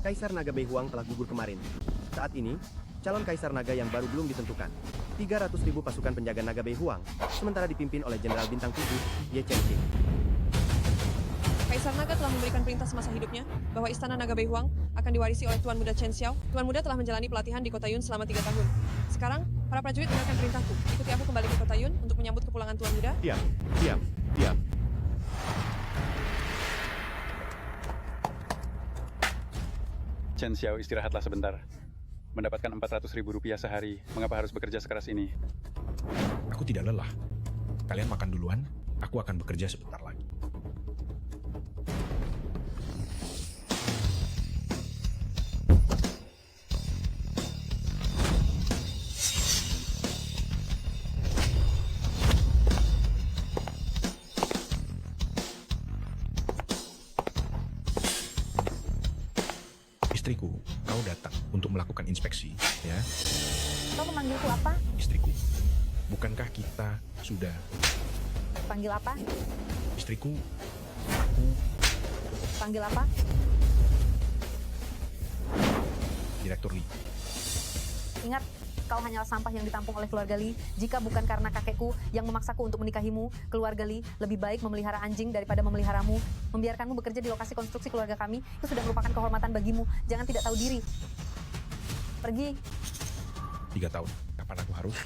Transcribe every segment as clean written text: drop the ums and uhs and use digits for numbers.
Kaisar Naga Beihuang telah gugur kemarin. Saat ini, calon Kaisar Naga yang baru belum ditentukan. 300.000 pasukan penjaga Naga Beihuang, sementara dipimpin oleh Jenderal Bintang 7, Ye Chengqing. Kaisar Naga telah memberikan perintah semasa hidupnya bahwa istana Naga Beihuang akan diwarisi oleh Tuan Muda Chen Xiao. Tuan Muda telah menjalani pelatihan di Kota Yun selama 3 tahun. Sekarang, para prajurit dengarkan perintahku. Ikuti aku kembali ke Kota Yun untuk menyambut kepulangan Tuan Muda. Diam, diam, diam. Chen Xiao, istirahatlah sebentar. Mendapatkan 400.000 rupiah sehari, mengapa harus bekerja sekeras ini? Aku tidak lelah. Kalian makan duluan, aku akan bekerja sebentar lagi. Istriku, kau datang untuk melakukan inspeksi, ya? Kau memanggilku apa? Istriku, bukankah kita sudah... Panggil apa? Istriku, aku... Panggil apa? Direktur Lee. Ingat, kau hanyalah sampah yang ditampung oleh keluarga Lee. Jika bukan karena kakekku yang memaksaku untuk menikahimu, keluarga Lee lebih baik memelihara anjing daripada memeliharamu. Membiarkanmu bekerja di lokasi konstruksi keluarga kami, itu sudah merupakan kehormatan bagimu. Jangan tidak tahu diri. Pergi. 3 tahun. Kapan aku harus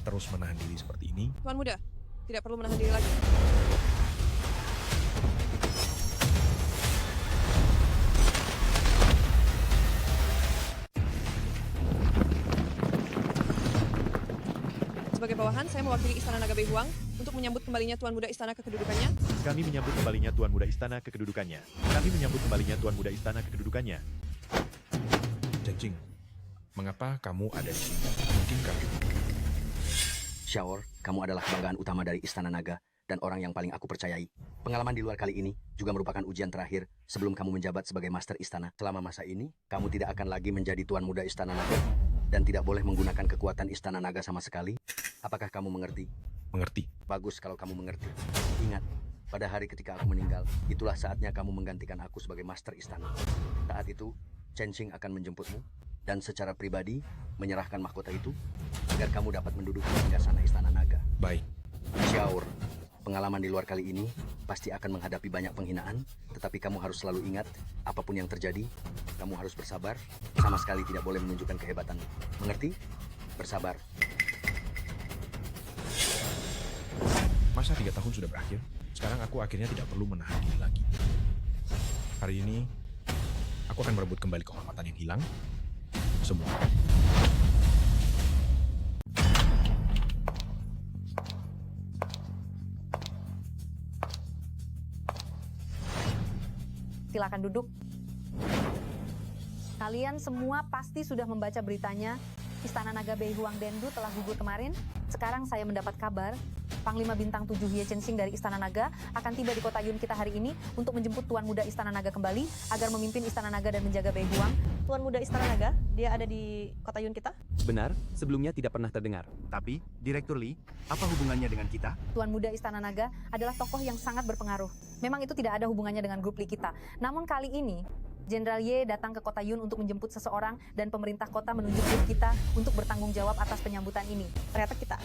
terus menahan diri seperti ini? Tuan Muda, tidak perlu menahan diri lagi. Sebagai bawahan, saya mewakili Istana Naga Beihuang untuk menyambut kembalinya Tuan Muda Istana ke kedudukannya. Kami menyambut kembalinya Tuan Muda Istana ke kedudukannya. Kami menyambut kembalinya Tuan Muda Istana ke kedudukannya. Chengqing, mengapa kamu ada di sini? Mungkinkah... Xiaor, kamu adalah kebanggaan utama dari Istana Naga dan orang yang paling aku percayai. Pengalaman di luar kali ini juga merupakan ujian terakhir sebelum kamu menjabat sebagai Master Istana. Selama masa ini, kamu tidak akan lagi menjadi Tuan Muda Istana Naga dan tidak boleh menggunakan kekuatan Istana Naga sama sekali. Apakah kamu mengerti? Mengerti. Bagus kalau kamu mengerti. Ingat, pada hari ketika aku meninggal, itulah saatnya kamu menggantikan aku sebagai Master Istana. Saat itu, Chengqing akan menjemputmu dan secara pribadi menyerahkan mahkota itu agar kamu dapat menduduki singgasana Istana Naga. Baik. Xiaor, pengalaman di luar kali ini pasti akan menghadapi banyak penghinaan, tetapi kamu harus selalu ingat, apapun yang terjadi, kamu harus bersabar, sama sekali tidak boleh menunjukkan kehebatanmu. Mengerti? Bersabar. Masa 3 tahun sudah berakhir? Sekarang aku akhirnya tidak perlu menahan diri lagi. Hari ini, aku akan merebut kembali kehormatan yang hilang. Semua. Silakan duduk. Kalian semua pasti sudah membaca beritanya. Istana Naga Beihuang Dendu telah gugur kemarin. Sekarang saya mendapat kabar, Panglima Bintang 7 Ye Chengqing dari Istana Naga akan tiba di Kota Yun kita hari ini untuk menjemput Tuan Muda Istana Naga kembali agar memimpin Istana Naga dan menjaga Beihuang. Tuan Muda Istana Naga, dia ada di Kota Yun kita? Benar, sebelumnya tidak pernah terdengar. Tapi, Direktur Lee, apa hubungannya dengan kita? Tuan Muda Istana Naga adalah tokoh yang sangat berpengaruh. Memang itu tidak ada hubungannya dengan grup Lee kita. Namun kali ini, Jenderal Ye datang ke Kota Yun untuk menjemput seseorang dan pemerintah kota menunjuk grup kita untuk bertanggung jawab atas penyambutan ini. Ternyata kita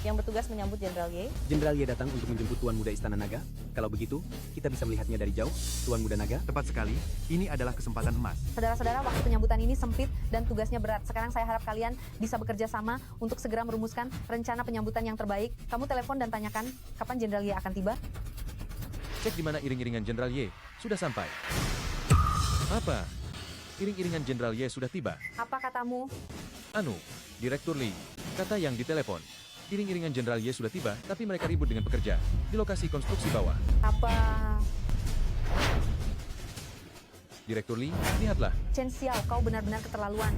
yang bertugas menyambut Jenderal Ye. Jenderal Ye datang untuk menjemput Tuan Muda Istana Naga. Kalau begitu, kita bisa melihatnya dari jauh. Tuan Muda Naga. Tepat sekali, ini adalah kesempatan emas. Saudara-saudara, waktu penyambutan ini sempit dan tugasnya berat. Sekarang saya harap kalian bisa bekerja sama untuk segera merumuskan rencana penyambutan yang terbaik. Kamu telepon dan tanyakan kapan Jenderal Ye akan tiba. Cek di mana iring-iringan Jenderal Ye sudah sampai. Apa? Iring-iringan Jenderal Ye sudah tiba. Apa katamu? Anu, Direktur Lee, kata yang ditelepon. Iring-iringan Jenderal Ye sudah tiba, tapi mereka ribut dengan pekerja di lokasi konstruksi bawah. Apa? Direktur Lee, lihatlah. Chen Xiao, kau benar-benar keterlaluan.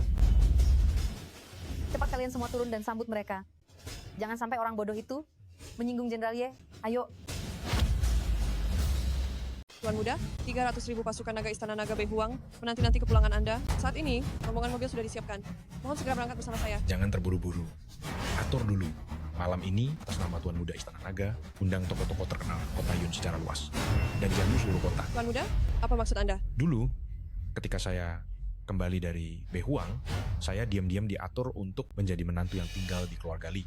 Cepat kalian semua turun dan sambut mereka. Jangan sampai orang bodoh itu menyinggung Jenderal Ye. Ayo. Tuan Muda, 300.000 pasukan naga Istana Naga Beihuang menanti-nanti kepulangan Anda. Saat ini, rombongan mobil sudah disiapkan. Mohon segera berangkat bersama saya. Jangan terburu-buru. Atur dulu. Malam ini, atas nama Tuan Muda Istana Naga, undang tokoh-tokoh terkenal Kota Yun secara luas. Dan jamu seluruh kota. Tuan Muda, apa maksud Anda? Dulu, ketika saya kembali dari Behuang, saya diam-diam diatur untuk menjadi menantu yang tinggal di keluarga Li.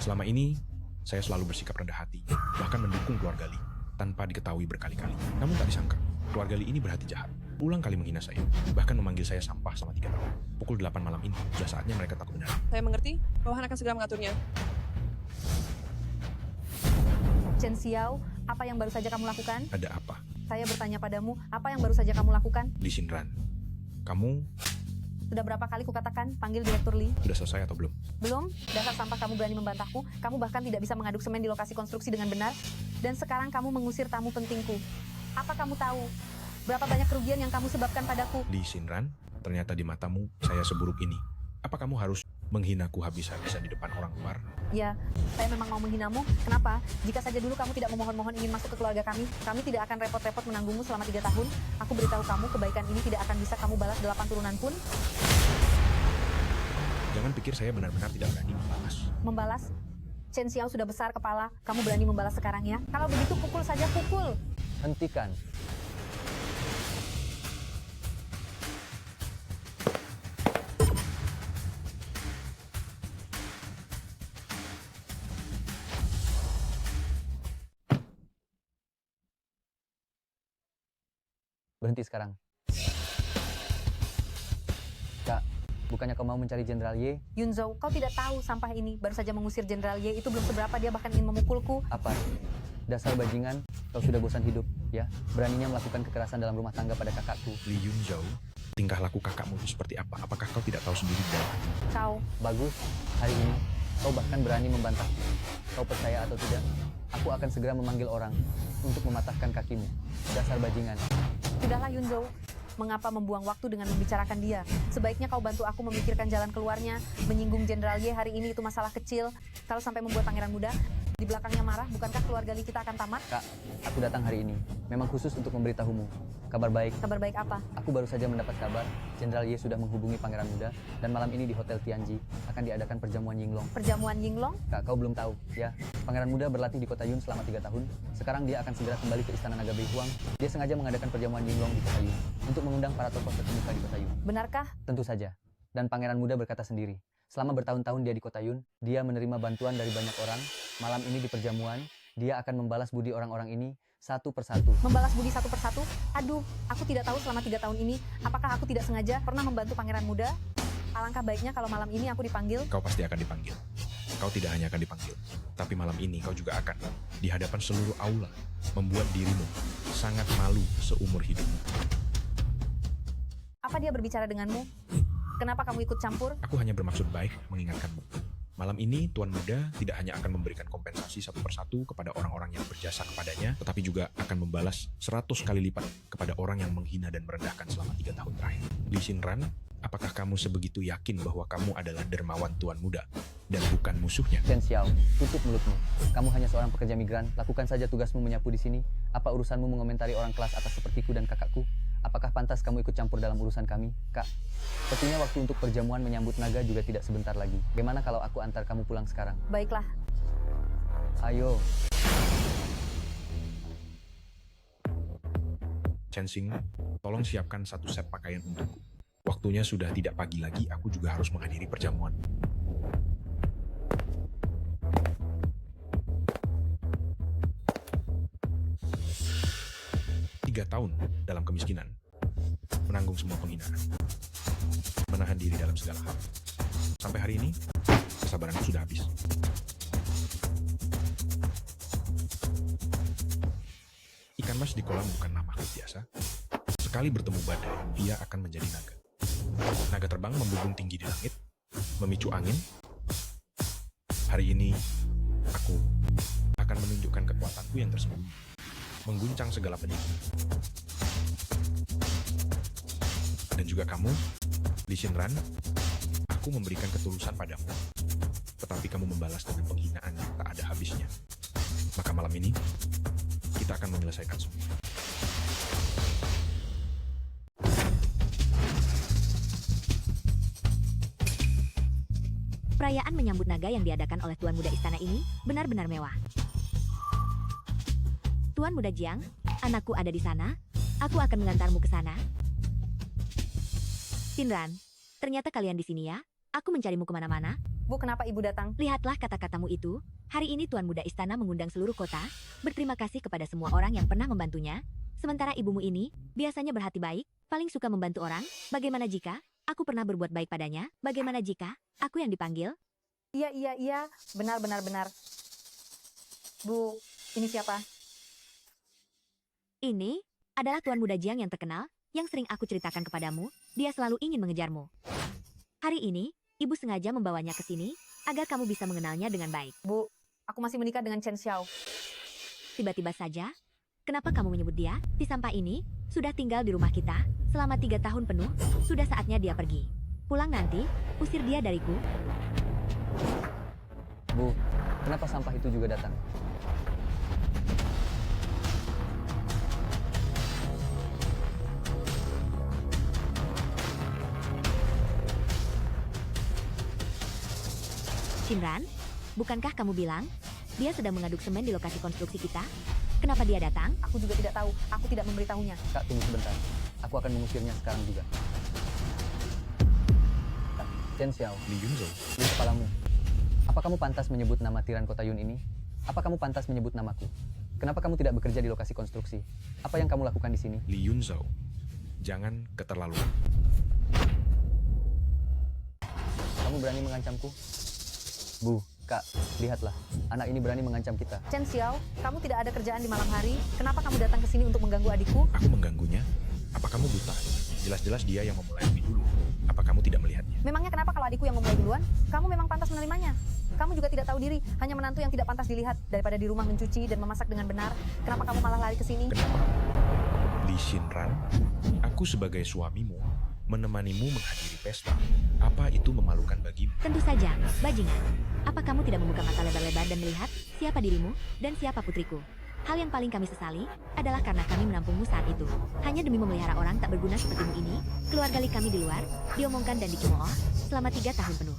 Selama ini, saya selalu bersikap rendah hati, bahkan mendukung keluarga Li, tanpa diketahui berkali-kali. Namun tak disangka, keluarga Li ini berhati jahat. Ulang kali menghina saya, bahkan memanggil saya sampah selama 3 tahun. Pukul 8 malam ini, sudah saatnya mereka takut benar. Saya mengerti, bawahan akan segera mengaturnya. Chen Xiao, apa yang baru saja kamu lakukan? Ada apa? Saya bertanya padamu, apa yang baru saja kamu lakukan? Li Xinran, kamu Sudah berapa kali kukatakan, panggil Direktur Li? sudah selesai atau belum? Belum, dasar sampah kamu berani membantahku, kamu bahkan tidak bisa mengaduk semen di lokasi konstruksi dengan benar, dan sekarang kamu mengusir tamu pentingku. Apa kamu tahu berapa banyak kerugian yang kamu sebabkan padaku? Li Xinran, ternyata di matamu saya seburuk ini. Apa kamu harus menghinaku habis-habisan di depan orang luar? Ya, saya memang mau menghinamu. Kenapa? Jika saja dulu kamu tidak memohon-mohon ingin masuk ke keluarga kami tidak akan repot-repot menanggungmu selama 3 tahun. Aku beritahu kamu, kebaikan ini tidak akan bisa kamu balas 8 turunan pun. Jangan pikir saya benar-benar tidak berani membalas. Membalas? Chen Xiao sudah besar kepala, kamu berani membalas sekarang ya? Kalau begitu pukul saja, pukul! Hentikan. Berhenti sekarang. Kak, bukannya kau mau mencari Jenderal Ye? Yunzhou, kau tidak tahu sampah ini baru saja mengusir Jenderal Ye, itu belum seberapa, dia bahkan ingin memukulku. Apa? Dasar bajingan, kau sudah bosan hidup, ya? Beraninya melakukan kekerasan dalam rumah tangga pada kakakku. Li Yunzhou, tingkah laku kakakmu itu seperti apa? Apakah kau tidak tahu sendiri dan Kau, Bagus, hari ini kau bahkan berani membantah. Kau percaya atau tidak? Aku akan segera memanggil orang untuk mematahkan kakimu. Dasar bajingan. sudahlah Yunzhou. Mengapa membuang waktu dengan membicarakan dia? Sebaiknya kau bantu aku memikirkan jalan keluarnya. Menyinggung Jenderal Ye hari ini itu masalah kecil. Kalau sampai membuat pangeran muda di belakangnya marah, bukankah keluarga Li kita akan tamat? Kak, aku datang hari ini memang khusus untuk memberitahumu. Kabar baik. Kabar baik apa? Aku baru saja mendapat kabar Jenderal Ye sudah menghubungi Pangeran Muda dan malam ini di Hotel Tianji akan diadakan perjamuan Yinglong. Perjamuan Yinglong? Kak, kau belum tahu, ya? Pangeran Muda berlatih di kota Yun selama 3 tahun. Sekarang dia akan segera kembali ke Istana Naga Beihuang. Dia sengaja mengadakan perjamuan Yinglong di kota Yun untuk mengundang para tokoh terkemuka di kota Yun. Benarkah? Tentu saja. Dan Pangeran Muda berkata sendiri, selama bertahun-tahun dia di kota Yun, dia menerima bantuan dari banyak orang. Malam ini di perjamuan, dia akan membalas budi orang-orang ini satu persatu. Membalas budi satu persatu? Aduh, aku tidak tahu selama 3 tahun ini, apakah aku tidak sengaja pernah membantu Pangeran Muda? Alangkah baiknya kalau malam ini aku dipanggil. kau pasti akan dipanggil. Kau tidak hanya akan dipanggil, tapi malam ini kau juga akan di hadapan seluruh aula membuat dirimu sangat malu seumur hidupmu. Apa dia berbicara denganmu? Kenapa kamu ikut campur? Aku hanya bermaksud baik mengingatkanmu. Malam ini Tuan Muda tidak hanya akan memberikan kompensasi satu persatu kepada orang-orang yang berjasa kepadanya, tetapi juga akan membalas 100 kali lipat kepada orang yang menghina dan merendahkan selama 3 tahun terakhir. Li Xinran, apakah kamu sebegitu yakin bahwa kamu adalah dermawan Tuan Muda dan bukan musuhnya? Chen Xiao, tutup mulutmu. Kamu hanya seorang pekerja migran, lakukan saja tugasmu menyapu di sini. Apa urusanmu mengomentari orang kelas atas sepertiku dan kakakku? Apakah pantas kamu ikut campur dalam urusan kami, Kak? Sepertinya waktu untuk perjamuan menyambut naga juga tidak sebentar lagi. Bagaimana kalau aku antar kamu pulang sekarang? Baiklah. Ayo. Chen Xing, tolong siapkan satu set pakaian untukku. Waktunya sudah tidak pagi lagi, aku juga harus menghadiri perjamuan. Tiga tahun dalam kemiskinan, menanggung semua penghinaan, menahan diri dalam segala hal. Sampai hari ini, kesabaranku sudah habis. Ikan mas di kolam bukanlah makhluk biasa. Sekali bertemu badai, dia akan menjadi naga. Naga terbang membubung tinggi di langit, memicu angin. Hari ini, aku akan menunjukkan kekuatanku yang tersembunyi, mengguncang segala peninggi. Dan juga kamu, Li Xinran, aku memberikan ketulusan padamu, tetapi kamu membalas dengan penghinaan yang tak ada habisnya. Maka malam ini, kita akan menyelesaikan semua. Perayaan menyambut naga yang diadakan oleh Tuan Muda Istana ini benar-benar mewah. Tuan Muda Jiang, anakku ada di sana. Aku akan mengantarmu ke sana. Shinran, ternyata kalian di sini ya. Aku mencarimu kemana-mana. Bu, kenapa ibu datang? Lihatlah kata-katamu itu. Hari ini Tuan Muda Istana mengundang seluruh kota, berterima kasih kepada semua orang yang pernah membantunya. Sementara ibumu ini, biasanya berhati baik, paling suka membantu orang. Bagaimana jika aku pernah berbuat baik padanya? Bagaimana jika aku yang dipanggil? Iya. Benar. Bu, ini siapa? Ini adalah Tuan Muda Jiang yang terkenal, yang sering aku ceritakan kepadamu. Dia selalu ingin mengejarmu. Hari ini, ibu sengaja membawanya ke sini, agar kamu bisa mengenalnya dengan baik. Bu, aku masih menikah dengan Chen Xiao. Tiba-tiba saja, kenapa kamu menyebut dia? Si sampah ini sudah tinggal di rumah kita selama 3 tahun penuh. Sudah saatnya dia pergi. Pulang nanti, usir dia dariku. Bu, kenapa sampah itu juga datang? Shinran, bukankah kamu bilang dia sedang mengaduk semen di lokasi konstruksi kita? Kenapa dia datang? Aku juga tidak tahu. Aku tidak memberitahunya. Kak, tunggu sebentar. Aku akan mengusirnya sekarang juga. Kak, Chen Xiao, Li Yunzhou, di kepalamu. Apa kamu pantas menyebut nama tiran kota Yun ini? Apa kamu pantas menyebut namaku? Kenapa kamu tidak bekerja di lokasi konstruksi? Apa yang kamu lakukan di sini? Li Yunzhou, jangan keterlaluan. Kamu berani mengancamku? Bu, Kak, lihatlah. Anak ini berani mengancam kita. Chen Xiao, kamu tidak ada kerjaan di malam hari. Kenapa kamu datang ke sini untuk mengganggu adikku? Aku mengganggunya? Apa kamu buta? Jelas-jelas dia yang memulai lebih dulu. Apa kamu tidak melihatnya? Memangnya kenapa kalau adikku yang memulai duluan? Kamu memang pantas menerimanya. Kamu juga tidak tahu diri, hanya menantu yang tidak pantas dilihat. Daripada di rumah mencuci dan memasak dengan benar, kenapa kamu malah lari ke sini? Kenapa? Li Shinran, aku sebagai suamimu menemanimu menghadiri pesta. Apa itu memalukan bagimu? Tentu saja, bajingan. Apa kamu tidak membuka mata lebar-lebar dan melihat siapa dirimu dan siapa putriku? Hal yang paling kami sesali adalah karena kami menampungmu saat itu. Hanya demi memelihara orang tak berguna sepertimu ini, keluarga kami di luar, diomongkan dan dicemooh selama 3 tahun penuh.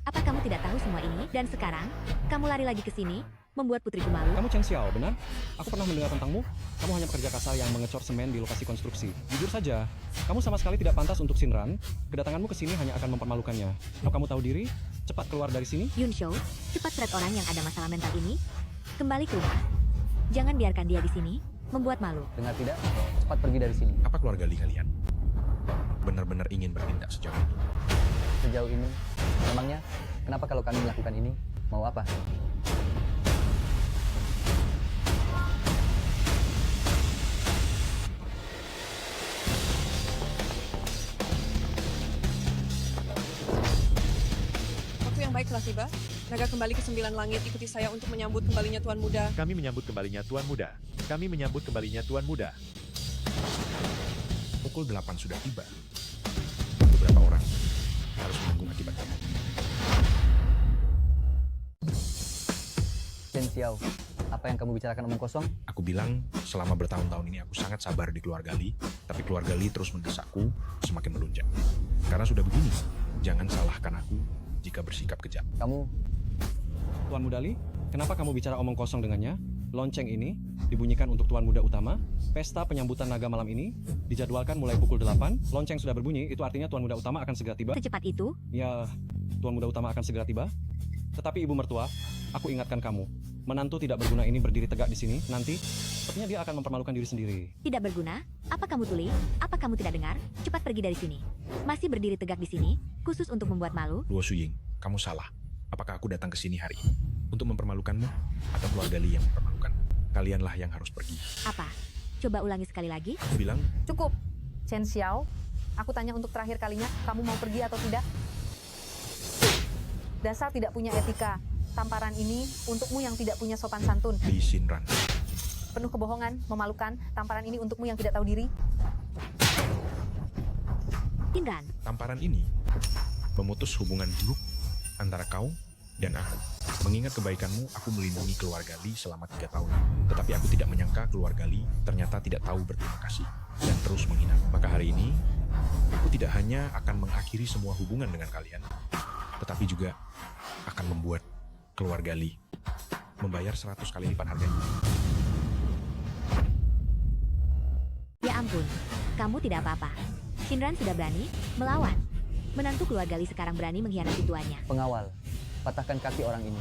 Apa kamu tidak tahu semua ini? Dan sekarang, kamu lari lagi ke sini, membuat putriku malu. Kamu Chen Xiao, benar? Aku pernah mendengar tentangmu. Kamu hanya pekerja kasar yang mengecor semen di lokasi konstruksi. Jujur saja, kamu sama sekali tidak pantas untuk Shinran. Kedatanganmu ke sini hanya akan mempermalukannya. Kalau kamu tahu diri, cepat keluar dari sini. Yunzhou, cepat seret orang yang ada masalah mental ini. Kembali ke rumah. Jangan biarkan dia di sini, membuat malu. Dengar tidak? Cepat pergi dari sini. Apa keluarga Li kalian benar-benar ingin bertindak sejauh ini? Sejauh ini, memangnya kenapa kalau kami melakukan ini? Mau apa? Waktu yang baik telah tiba. Naga kembali ke 9 langit, ikuti saya untuk menyambut kembalinya Tuan Muda. Kami menyambut kembalinya Tuan Muda. Kami menyambut kembalinya Tuan Muda. Pukul 8 sudah tiba. Beberapa orang harus menanggung akibatnya. Chen Xiao, apa yang kamu bicarakan omong kosong? Aku bilang selama bertahun-tahun ini aku sangat sabar di keluarga Li, tapi keluarga Li terus mendesakku semakin melunjak. Karena sudah begini, jangan salahkan aku jika bersikap kejam. Kamu... Tuan Muda Li, kenapa kamu bicara omong kosong dengannya? Lonceng ini dibunyikan untuk Tuan Muda Utama. Pesta penyambutan naga malam ini dijadwalkan mulai pukul 8. Lonceng sudah berbunyi, itu artinya Tuan Muda Utama akan segera tiba. Secepat itu? Ya, Tuan Muda Utama akan segera tiba. Tetapi Ibu Mertua, aku ingatkan kamu, menantu tidak berguna ini berdiri tegak di sini, nanti sepertinya dia akan mempermalukan diri sendiri. Tidak berguna? Apa kamu tuli? Apa kamu tidak dengar? Cepat pergi dari sini. Masih berdiri tegak di sini, khusus untuk membuat malu? Luo Shuying, kamu salah. Apakah aku datang ke sini hari ini untuk mempermalukanmu atau keluarga Li yang mempermalukan? Kalianlah yang harus pergi. Apa? Coba ulangi sekali lagi. Aku bilang, Cukup. Chen Xiao, aku tanya untuk terakhir kalinya, kamu mau pergi atau tidak? Dasar tidak punya etika. Tamparan ini untukmu yang tidak punya sopan santun. Li Shinran. Penuh kebohongan, memalukan. Tamparan ini untukmu yang tidak tahu diri. Shinran. Tamparan ini memutus hubungan buruk antara kau dan aku. Mengingat kebaikanmu, aku melindungi keluarga Li selama 3 tahun. Tetapi aku tidak menyangka keluarga Li ternyata tidak tahu berterima kasih dan terus menghina. Maka hari ini, aku tidak hanya akan mengakhiri semua hubungan dengan kalian, tetapi juga akan membuat keluarga Li membayar 100 kali lipat harganya. Ya ampun, kamu tidak apa-apa. Shinran sudah berani melawan. Menantu keluarga Li sekarang berani mengkhianati tuannya. Pengawal, patahkan kaki orang ini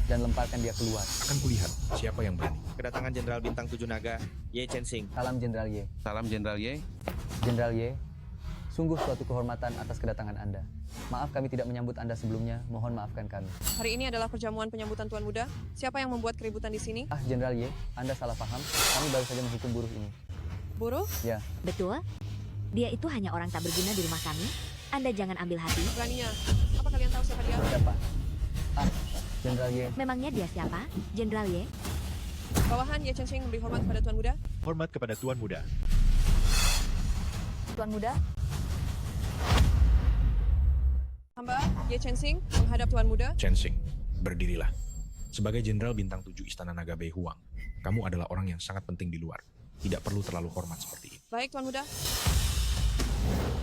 dan lemparkan dia keluar. Akan kulihat siapa yang berani. Kedatangan Jenderal Bintang 7 Naga, Ye Chensing. Salam Jenderal Ye. Salam Jenderal Ye. Jenderal Ye, sungguh suatu kehormatan atas kedatangan Anda. Maaf kami tidak menyambut Anda sebelumnya, mohon maafkan kami. Hari ini adalah perjamuan penyambutan Tuan Muda. Siapa yang membuat keributan di sini? Jenderal Ye, Anda salah paham. Kami baru saja menghukum buruh ini. Buruh? Ya. Betul? Dia itu hanya orang tak berguna di rumah kami. Anda jangan ambil hati. Beraninya. Apa kalian tahu siapa dia? Siapa? Jenderal Ye. Memangnya dia siapa? Jenderal Ye? Bawahan Ye Chensing memberi hormat kepada Tuan Muda. Hormat kepada Tuan Muda. Tuan Muda, Hamba Ye Chensing menghadap Tuan Muda. Chensing, berdirilah. Sebagai Jenderal Bintang 7 Istana Naga Bei Huang, kamu adalah orang yang sangat penting di luar. Tidak perlu terlalu hormat seperti ini. Baik, Tuan Muda.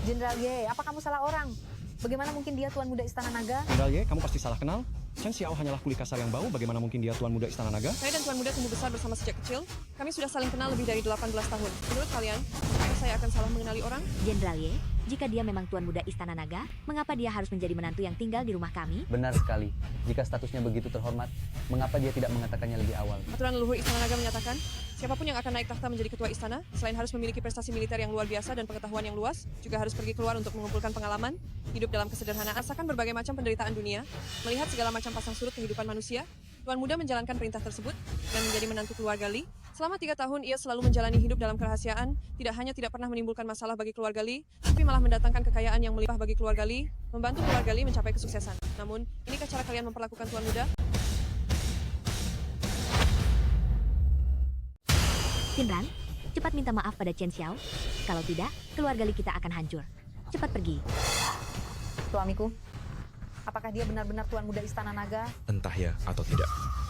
Jenderal Ye, apa kamu salah orang? Bagaimana mungkin dia Tuan Muda Istana Naga? Jenderal Ye, kamu pasti salah kenal. Chen Xiao hanyalah kuli kasar yang bau, bagaimana mungkin dia Tuan Muda Istana Naga? Saya dan Tuan Muda tumbuh besar bersama sejak kecil. Kami sudah saling kenal lebih dari 18 tahun. Menurut kalian, apakah saya akan salah mengenali orang? Jenderal Ye, jika dia memang Tuan Muda Istana Naga, mengapa dia harus menjadi menantu yang tinggal di rumah kami? Benar sekali. Jika statusnya begitu terhormat, mengapa dia tidak mengatakannya lebih awal? Aturan leluhur Istana Naga menyatakan, siapapun yang akan naik tahta menjadi ketua istana, selain harus memiliki prestasi militer yang luar biasa dan pengetahuan yang luas, juga harus pergi keluar untuk mengumpulkan pengalaman, hidup dalam kesederhanaan, rasakan berbagai macam penderitaan dunia, melihat segala macam pasang surut kehidupan manusia. Tuan Muda menjalankan perintah tersebut dan menjadi menantu keluarga Li. Selama 3 tahun, ia selalu menjalani hidup dalam kerahasiaan, tidak hanya tidak pernah menimbulkan masalah bagi keluarga Li, tapi malah mendatangkan kekayaan yang melimpah bagi keluarga Li, membantu keluarga Li mencapai kesuksesan. Namun, inikah cara kalian memperlakukan Tuan Muda? Sinran, cepat minta maaf pada Chen Xiao. Kalau tidak, keluarga Li kita akan hancur. Cepat pergi. Suamiku, apakah dia benar-benar Tuan Muda Istana Naga? Entah ya atau tidak.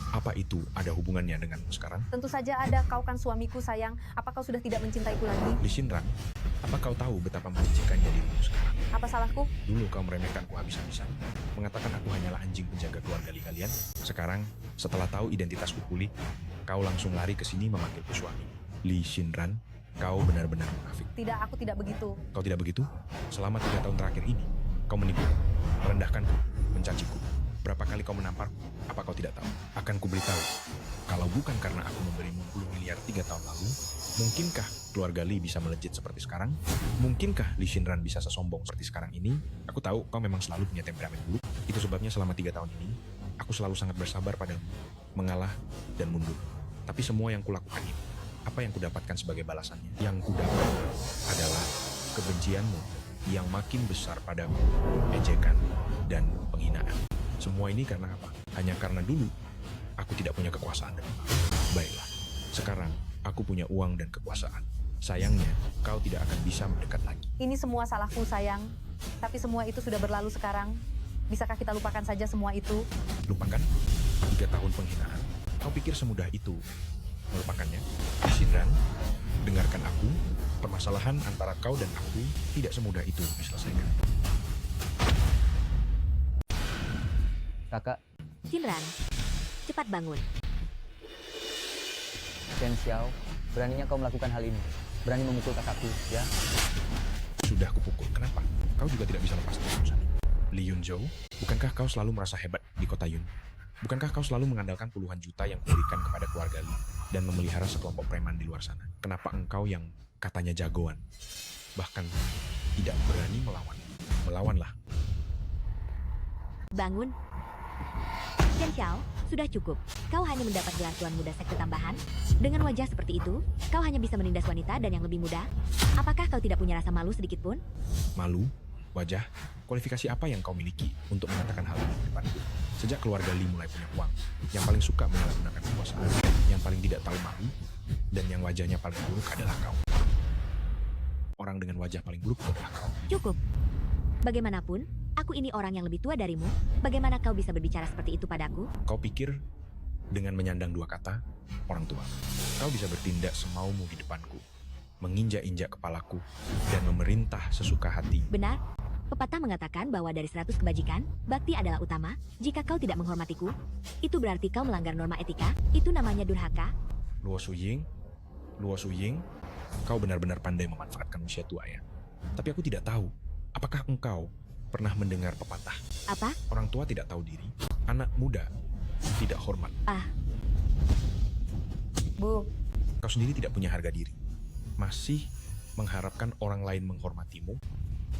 Apa itu ada hubungannya denganmu sekarang? Tentu saja ada, kau kan suamiku sayang. Apa kau sudah tidak mencintaiku lagi? Li Shinran, apa kau tahu betapa menjijikannya dirimu sekarang? Apa salahku? Dulu kau meremehkanku habis-habisan, mengatakan aku hanyalah anjing penjaga keluarga Li kalian. Sekarang, setelah tahu identitasku pulih, kau langsung lari ke sini memanggilku suami. Li Shinran, kau benar-benar munafik. Tidak, aku tidak begitu. Kau tidak begitu? Selama 3 tahun terakhir ini, kau menipu, merendahkanku, mencaciku. Berapa kali kau menamparku? Apa kau tidak tahu? Akan kuberitahu, kalau bukan karena aku memberimu 10 miliar 3 tahun lalu, mungkinkah keluarga Li bisa melejit seperti sekarang? Mungkinkah Li Shinran bisa sesombong seperti sekarang ini? Aku tahu kau memang selalu punya temperamen buruk. Itu sebabnya selama 3 tahun ini, aku selalu sangat bersabar padamu, mengalah dan mundur. Tapi semua yang kulakukan ini, apa yang kudapatkan sebagai balasannya? Yang kudapat adalah kebencianmu yang makin besar padaku, ejekan, dan penghinaan. Semua ini karena apa? Hanya karena dulu aku tidak punya kekuasaan dan uang. Baiklah, sekarang aku punya uang dan kekuasaan. Sayangnya, kau tidak akan bisa mendekat lagi. Ini semua salahku sayang. Tapi semua itu sudah berlalu sekarang. Bisakah kita lupakan saja semua itu? Lupakan? 3 tahun penghinaan. Kau pikir semudah itu melupakannya? Shinran, dengarkan aku. Permasalahan antara kau dan aku tidak semudah itu diselesaikan. Kakak, Sinran, cepat bangun. Chen Xiao, beraninya kau melakukan hal ini. Berani memukul kakakku, ya? Sudah kupukul, kenapa? Kau juga tidak bisa lepas dari urusan. Li Yunzhou, bukankah kau selalu merasa hebat di kota Yun? Bukankah kau selalu mengandalkan puluhan juta yang kuberikan kepada keluarga Li dan memelihara sekelompok preman di luar sana? Kenapa engkau yang katanya jagoan, bahkan tidak berani melawan? Melawanlah. Bangun. Chen Xiao, sudah cukup. Kau hanya mendapat gelar Tuan Muda Sekte tambahan. Dengan wajah seperti itu, kau hanya bisa menindas wanita dan yang lebih muda. Apakah kau tidak punya rasa malu sedikit pun? Malu? Wajah? Kualifikasi apa yang kau miliki untuk mengatakan hal ini di depanku? Sejak keluarga Li mulai punya uang, yang paling suka menyalahgunakan kekuasaan, yang paling tidak tahu malu, dan yang wajahnya paling buruk adalah kau. Orang dengan wajah paling buruk adalah kau. Cukup. Bagaimanapun, aku ini orang yang lebih tua darimu. Bagaimana kau bisa berbicara seperti itu padaku? Kau pikir dengan menyandang 2 kata, orang tua, kau bisa bertindak semaumu di depanku, menginjak-injak kepalaku, dan memerintah sesuka hati. Benar. Pepatah mengatakan bahwa dari 100 kebajikan, bakti adalah utama. Jika kau tidak menghormatiku, itu berarti kau melanggar norma etika. Itu namanya durhaka. Luo Suying, kau benar-benar pandai memanfaatkan usia tua ya. Tapi aku tidak tahu, apakah engkau pernah mendengar pepatah? Apa? Orang tua tidak tahu diri, anak muda tidak hormat. Bu, Kau sendiri tidak punya harga diri. Masih mengharapkan orang lain menghormatimu?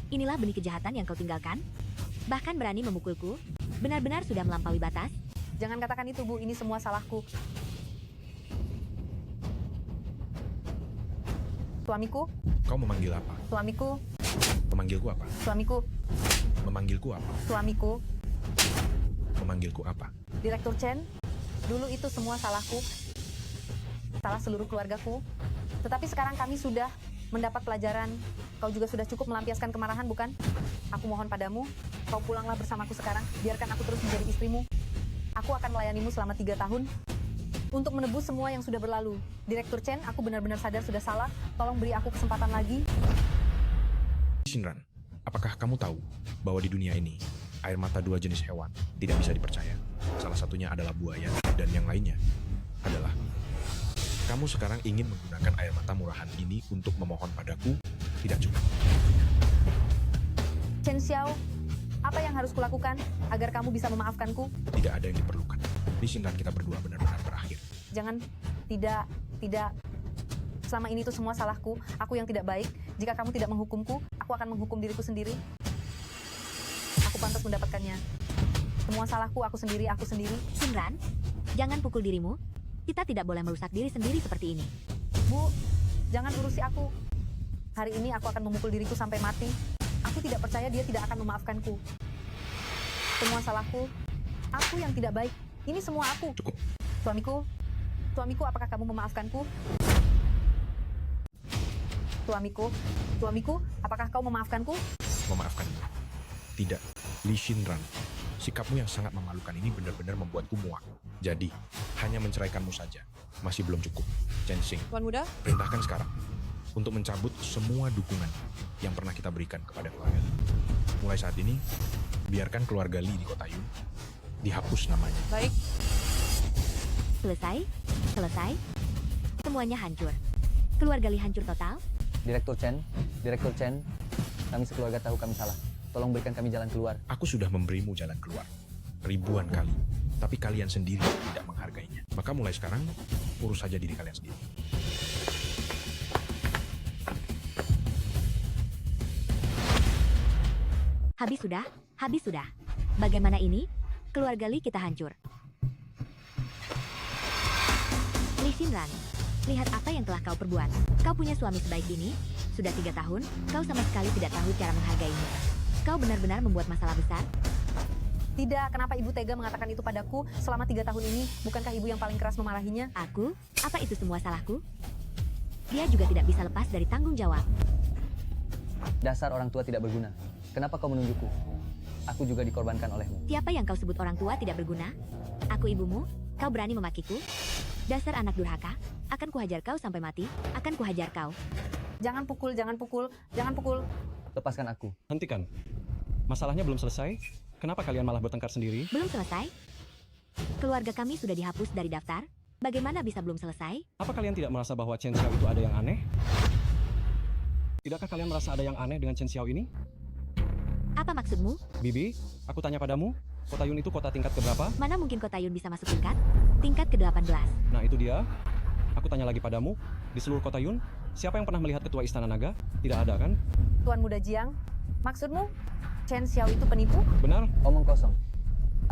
Inilah benih kejahatan yang kau tinggalkan? Bahkan berani memukulku? Benar-benar sudah melampaui batas? jangan katakan itu, Bu. Ini semua salahku. Suamiku, Kau memanggil apa? suamiku, Memanggilku apa? suamiku, Memanggilku apa? suamiku, Memanggilku apa? Direktur Chen. Dulu itu semua salahku. Salah seluruh keluargaku. Tetapi sekarang kami sudah mendapat pelajaran. Kau juga sudah cukup melampiaskan kemarahan, bukan? Aku mohon padamu, kau pulanglah bersamaku sekarang. Biarkan aku terus menjadi istrimu. Aku akan melayanimu selama 3 tahun. Untuk menebus semua yang sudah berlalu. Direktur Chen, aku benar-benar sadar sudah salah. Tolong beri aku kesempatan lagi. Shinran, apakah kamu tahu bahwa di dunia ini, air mata 2 jenis hewan tidak bisa dipercaya? Salah satunya adalah buaya, dan yang lainnya adalah kamu sekarang ingin menggunakan air mata murahan ini untuk memohon padaku? Tidak cukup. Chen Xiao, apa yang harus kulakukan agar kamu bisa memaafkanku? Tidak ada yang diperlukan. Di Shinran kita berdua benar-benar berakhir. Jangan, tidak. Selama ini itu semua salahku. Aku yang tidak baik. Jika kamu tidak menghukumku, aku akan menghukum diriku sendiri. Aku pantas mendapatkannya. Semua salahku, aku sendiri. Shinran, jangan pukul dirimu. Kita tidak boleh merusak diri sendiri seperti ini. Bu, jangan urusi aku. Hari ini aku akan memukul diriku sampai mati. Aku tidak percaya dia tidak akan memaafkanku. Semua salahku. Aku yang tidak baik. Ini semua aku. Cukup. Suamiku, apakah kamu memaafkanku? Suamiku, apakah kau memaafkanku? Memaafkanmu. Tidak, Li Shinran. Sikapmu yang sangat memalukan ini benar-benar membuatku muak. Jadi, hanya menceraikanmu saja masih belum cukup. Chen Xing, Tuan Muda, perintahkan sekarang untuk mencabut semua dukungan yang pernah kita berikan kepada keluarga Li. Mulai saat ini, biarkan keluarga Li di Kota Yun dihapus namanya. baik. Selesai. Semuanya hancur. Keluarga Li hancur total? Direktur Chen, kami sekeluarga tahu kami salah. Tolong berikan kami jalan keluar. Aku sudah memberimu jalan keluar ribuan kali, tapi kalian sendiri tidak menghargainya. Maka mulai sekarang, urus saja diri kalian sendiri. Habis sudah. Bagaimana ini? Keluarga Li kita hancur. Li Shinran, lihat apa yang telah kau perbuat. Kau punya suami sebaik ini, sudah 3 tahun, kau sama sekali tidak tahu cara menghargainya. Kau benar-benar membuat masalah besar. Tidak, kenapa ibu tega mengatakan itu padaku selama 3 tahun ini? Bukankah ibu yang paling keras memarahinya? Aku? Apa itu semua salahku? Dia juga tidak bisa lepas dari tanggung jawab. Dasar orang tua tidak berguna. Kenapa kau menunjukku? Aku juga dikorbankan olehmu. Siapa yang kau sebut orang tua tidak berguna? Aku ibumu? Kau berani memakiku? Dasar anak durhaka, akan kuhajar kau sampai mati, akan kuhajar kau. Jangan pukul. Lepaskan aku. Hentikan. Masalahnya belum selesai. Kenapa kalian malah bertengkar sendiri? Belum selesai? Keluarga kami sudah dihapus dari daftar. Bagaimana bisa belum selesai? Apa kalian tidak merasa bahwa Chen Xiao itu ada yang aneh? Tidakkah kalian merasa ada yang aneh dengan Chen Xiao ini? Apa maksudmu? Bibi, aku tanya padamu, Kota Yun itu kota tingkat keberapa? Mana mungkin Kota Yun bisa masuk tingkat? Tingkat ke-18. Nah itu dia. Aku tanya lagi padamu, di seluruh Kota Yun, siapa yang pernah melihat ketua Istana Naga? Tidak ada kan? Tuan Muda Jiang, maksudmu Chen Xiao itu penipu? Benar? Omong kosong.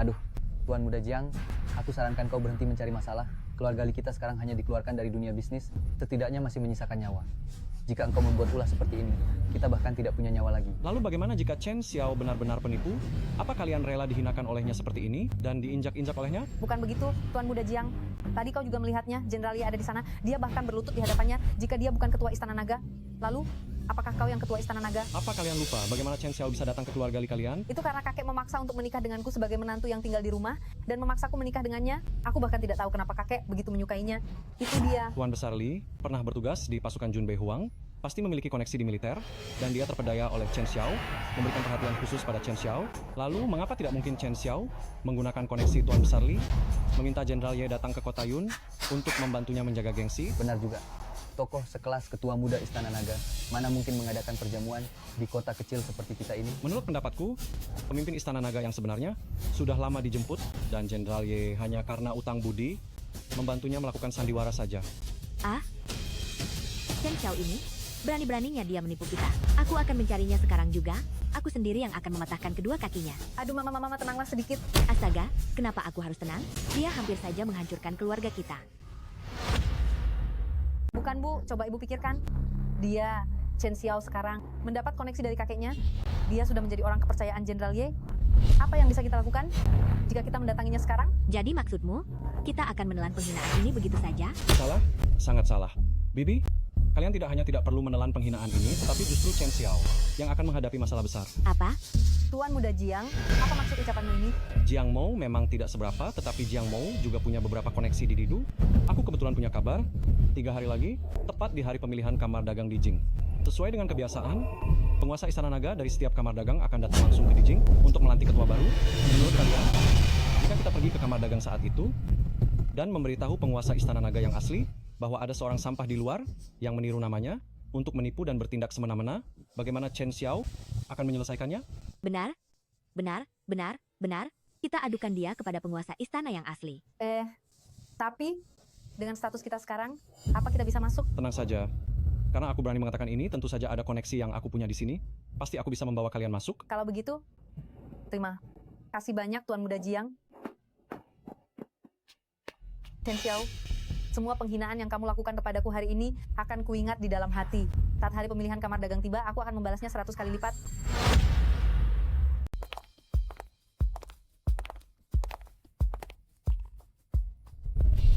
Aduh, Tuan Muda Jiang, aku sarankan kau berhenti mencari masalah. Keluarga Li kita sekarang hanya dikeluarkan dari dunia bisnis, setidaknya masih menyisakan nyawa. Jika engkau membuat ulah seperti ini, kita bahkan tidak punya nyawa lagi. Lalu bagaimana jika Chen Xiao benar-benar penipu? Apa kalian rela dihinakan olehnya seperti ini dan diinjak-injak olehnya? Bukan begitu, Tuan Muda Jiang. Tadi kau juga melihatnya, Jenderal Li ada di sana. Dia bahkan berlutut di hadapannya jika dia bukan ketua Istana Naga. Lalu, apakah kau yang ketua Istana Naga? Apa kalian lupa bagaimana Chen Xiao bisa datang ke keluarga Li kalian? Itu karena kakek memaksa untuk menikah denganku sebagai menantu yang tinggal di rumah dan memaksaku menikah dengannya. Aku bahkan tidak tahu kenapa kakek begitu menyukainya. Itu dia. Tuan Besar Li pernah bertugas di pasukan Junbei Huang, pasti memiliki koneksi di militer, dan dia terpedaya oleh Chen Xiao, memberikan perhatian khusus pada Chen Xiao. Lalu, mengapa tidak mungkin Chen Xiao menggunakan koneksi Tuan Besar Li, meminta Jenderal Ye datang ke Kota Yun untuk membantunya menjaga gengsi? Benar juga. tokoh sekelas ketua muda Istana Naga mana mungkin mengadakan perjamuan di kota kecil seperti kita ini? Menurut pendapatku, pemimpin Istana Naga yang sebenarnya sudah lama dijemput dan Jenderal Y hanya karena utang budi membantunya melakukan sandiwara saja. Ah, Chen Xiao ini berani-beraninya dia menipu kita. Aku akan mencarinya sekarang juga. Aku sendiri yang akan mematahkan kedua kakinya. Aduh, mama tenanglah sedikit. Astaga, kenapa aku harus tenang? Dia hampir saja menghancurkan keluarga kita. Bukan, Bu. Coba Ibu pikirkan. Dia, Chen Xiao sekarang, mendapat koneksi dari kakeknya. Dia sudah menjadi orang kepercayaan Jenderal Ye. Apa yang bisa kita lakukan jika kita mendatanginya sekarang? Jadi maksudmu, kita akan menelan penghinaan ini begitu saja? Salah? Sangat salah. Bibi, kalian tidak perlu menelan penghinaan ini, tetapi justru Chen Xiao yang akan menghadapi masalah besar. Apa? Tuan Muda Jiang, apa maksud ucapanmu ini? Jiang Mou memang tidak seberapa, tetapi Jiang Mou juga punya beberapa koneksi di Didu. Aku kebetulan punya kabar, 3 hari lagi, tepat di hari pemilihan kamar dagang di Jing. Sesuai dengan kebiasaan, penguasa Istana Naga dari setiap kamar dagang akan datang langsung ke Dijing untuk melantik ketua baru. Menurut kalian, jika kita pergi ke kamar dagang saat itu, dan memberitahu penguasa Istana Naga yang asli, bahwa ada seorang sampah di luar yang meniru namanya untuk menipu dan bertindak semena-mena, bagaimana Chen Xiao akan menyelesaikannya? Benar, benar. Kita adukan dia kepada penguasa istana yang asli. Tapi dengan status kita sekarang, apa kita bisa masuk? Tenang saja. Karena aku berani mengatakan ini, tentu saja ada koneksi yang aku punya di sini. Pasti aku bisa membawa kalian masuk. Kalau begitu, terima kasih banyak Tuan Muda Jiang. Chen Xiao, semua penghinaan yang kamu lakukan kepadaku hari ini akan kuingat di dalam hati. Saat hari pemilihan kamar dagang tiba, aku akan membalasnya 100 kali lipat.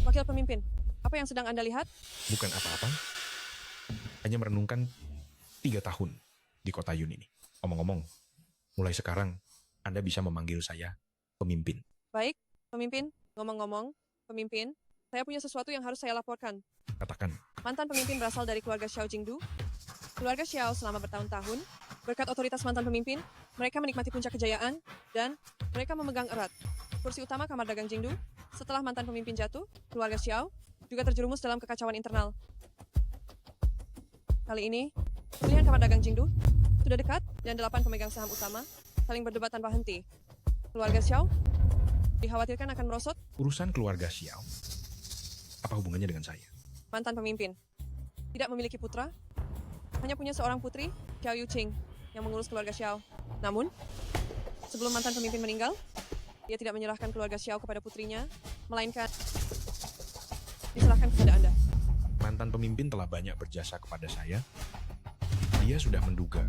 Wakil pemimpin, apa yang sedang Anda lihat? Bukan apa-apa. Hanya merenungkan 3 tahun di kota Yun ini. Omong-omong, mulai sekarang Anda bisa memanggil saya pemimpin. Baik, pemimpin. Ngomong-ngomong, pemimpin, saya punya sesuatu yang harus saya laporkan. Katakan. Mantan pemimpin berasal dari keluarga Xiao Jingdu. Keluarga Xiao selama bertahun-tahun, berkat otoritas mantan pemimpin, mereka menikmati puncak kejayaan, dan mereka memegang erat kursi utama kamar dagang Jingdu. Setelah mantan pemimpin jatuh, keluarga Xiao juga terjerumus dalam kekacauan internal. Kali ini, pemilihan kamar dagang Jingdu sudah dekat, dan 8 pemegang saham utama saling berdebat tanpa henti. Keluarga Xiao dikhawatirkan akan merosot. Urusan keluarga Xiao, apa hubungannya dengan saya? Mantan pemimpin tidak memiliki putra, hanya punya seorang putri, Xiao Yuqing, yang mengurus keluarga Xiao. Namun, sebelum mantan pemimpin meninggal, dia tidak menyerahkan keluarga Xiao kepada putrinya, melainkan diserahkan kepada Anda. Mantan pemimpin telah banyak berjasa kepada saya. Dia sudah menduga,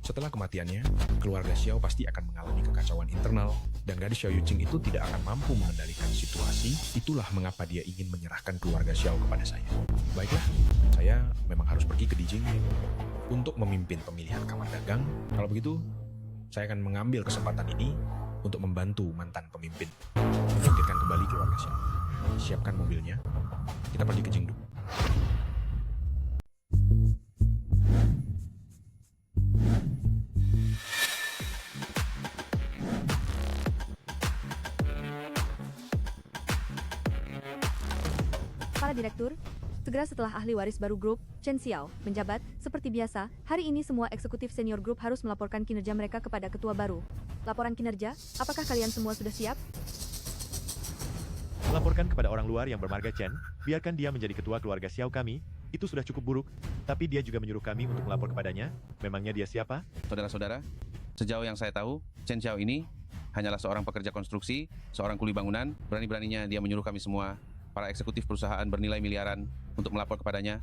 setelah kematiannya, keluarga Xiao pasti akan mengalami kekacauan internal, dan gadis Xiao Yuqing itu tidak akan mampu mengendalikan situasi. Itulah mengapa dia ingin menyerahkan keluarga Xiao kepada saya. Baiklah, saya memang harus pergi ke Dijing untuk memimpin pemilihan kamar dagang. Kalau begitu, saya akan mengambil kesempatan ini untuk membantu mantan pemimpin membangkitkan kembali keluarga Xiao. Siapkan mobilnya, kita pergi ke Jingdu. Para direktur, segera setelah ahli waris baru grup, Chen Xiao, menjabat, seperti biasa, hari ini semua eksekutif senior grup harus melaporkan kinerja mereka kepada ketua baru. Laporan kinerja, apakah kalian semua sudah siap? Melaporkan kepada orang luar yang bermarga Chen, biarkan dia menjadi ketua keluarga Xiao kami, itu sudah cukup buruk, tapi dia juga menyuruh kami untuk melapor kepadanya. Memangnya dia siapa? Saudara-saudara, sejauh yang saya tahu, Chen Xiao ini hanyalah seorang pekerja konstruksi, seorang kuli bangunan, berani-beraninya dia menyuruh kami semua, para eksekutif perusahaan bernilai miliaran, untuk melapor kepadanya.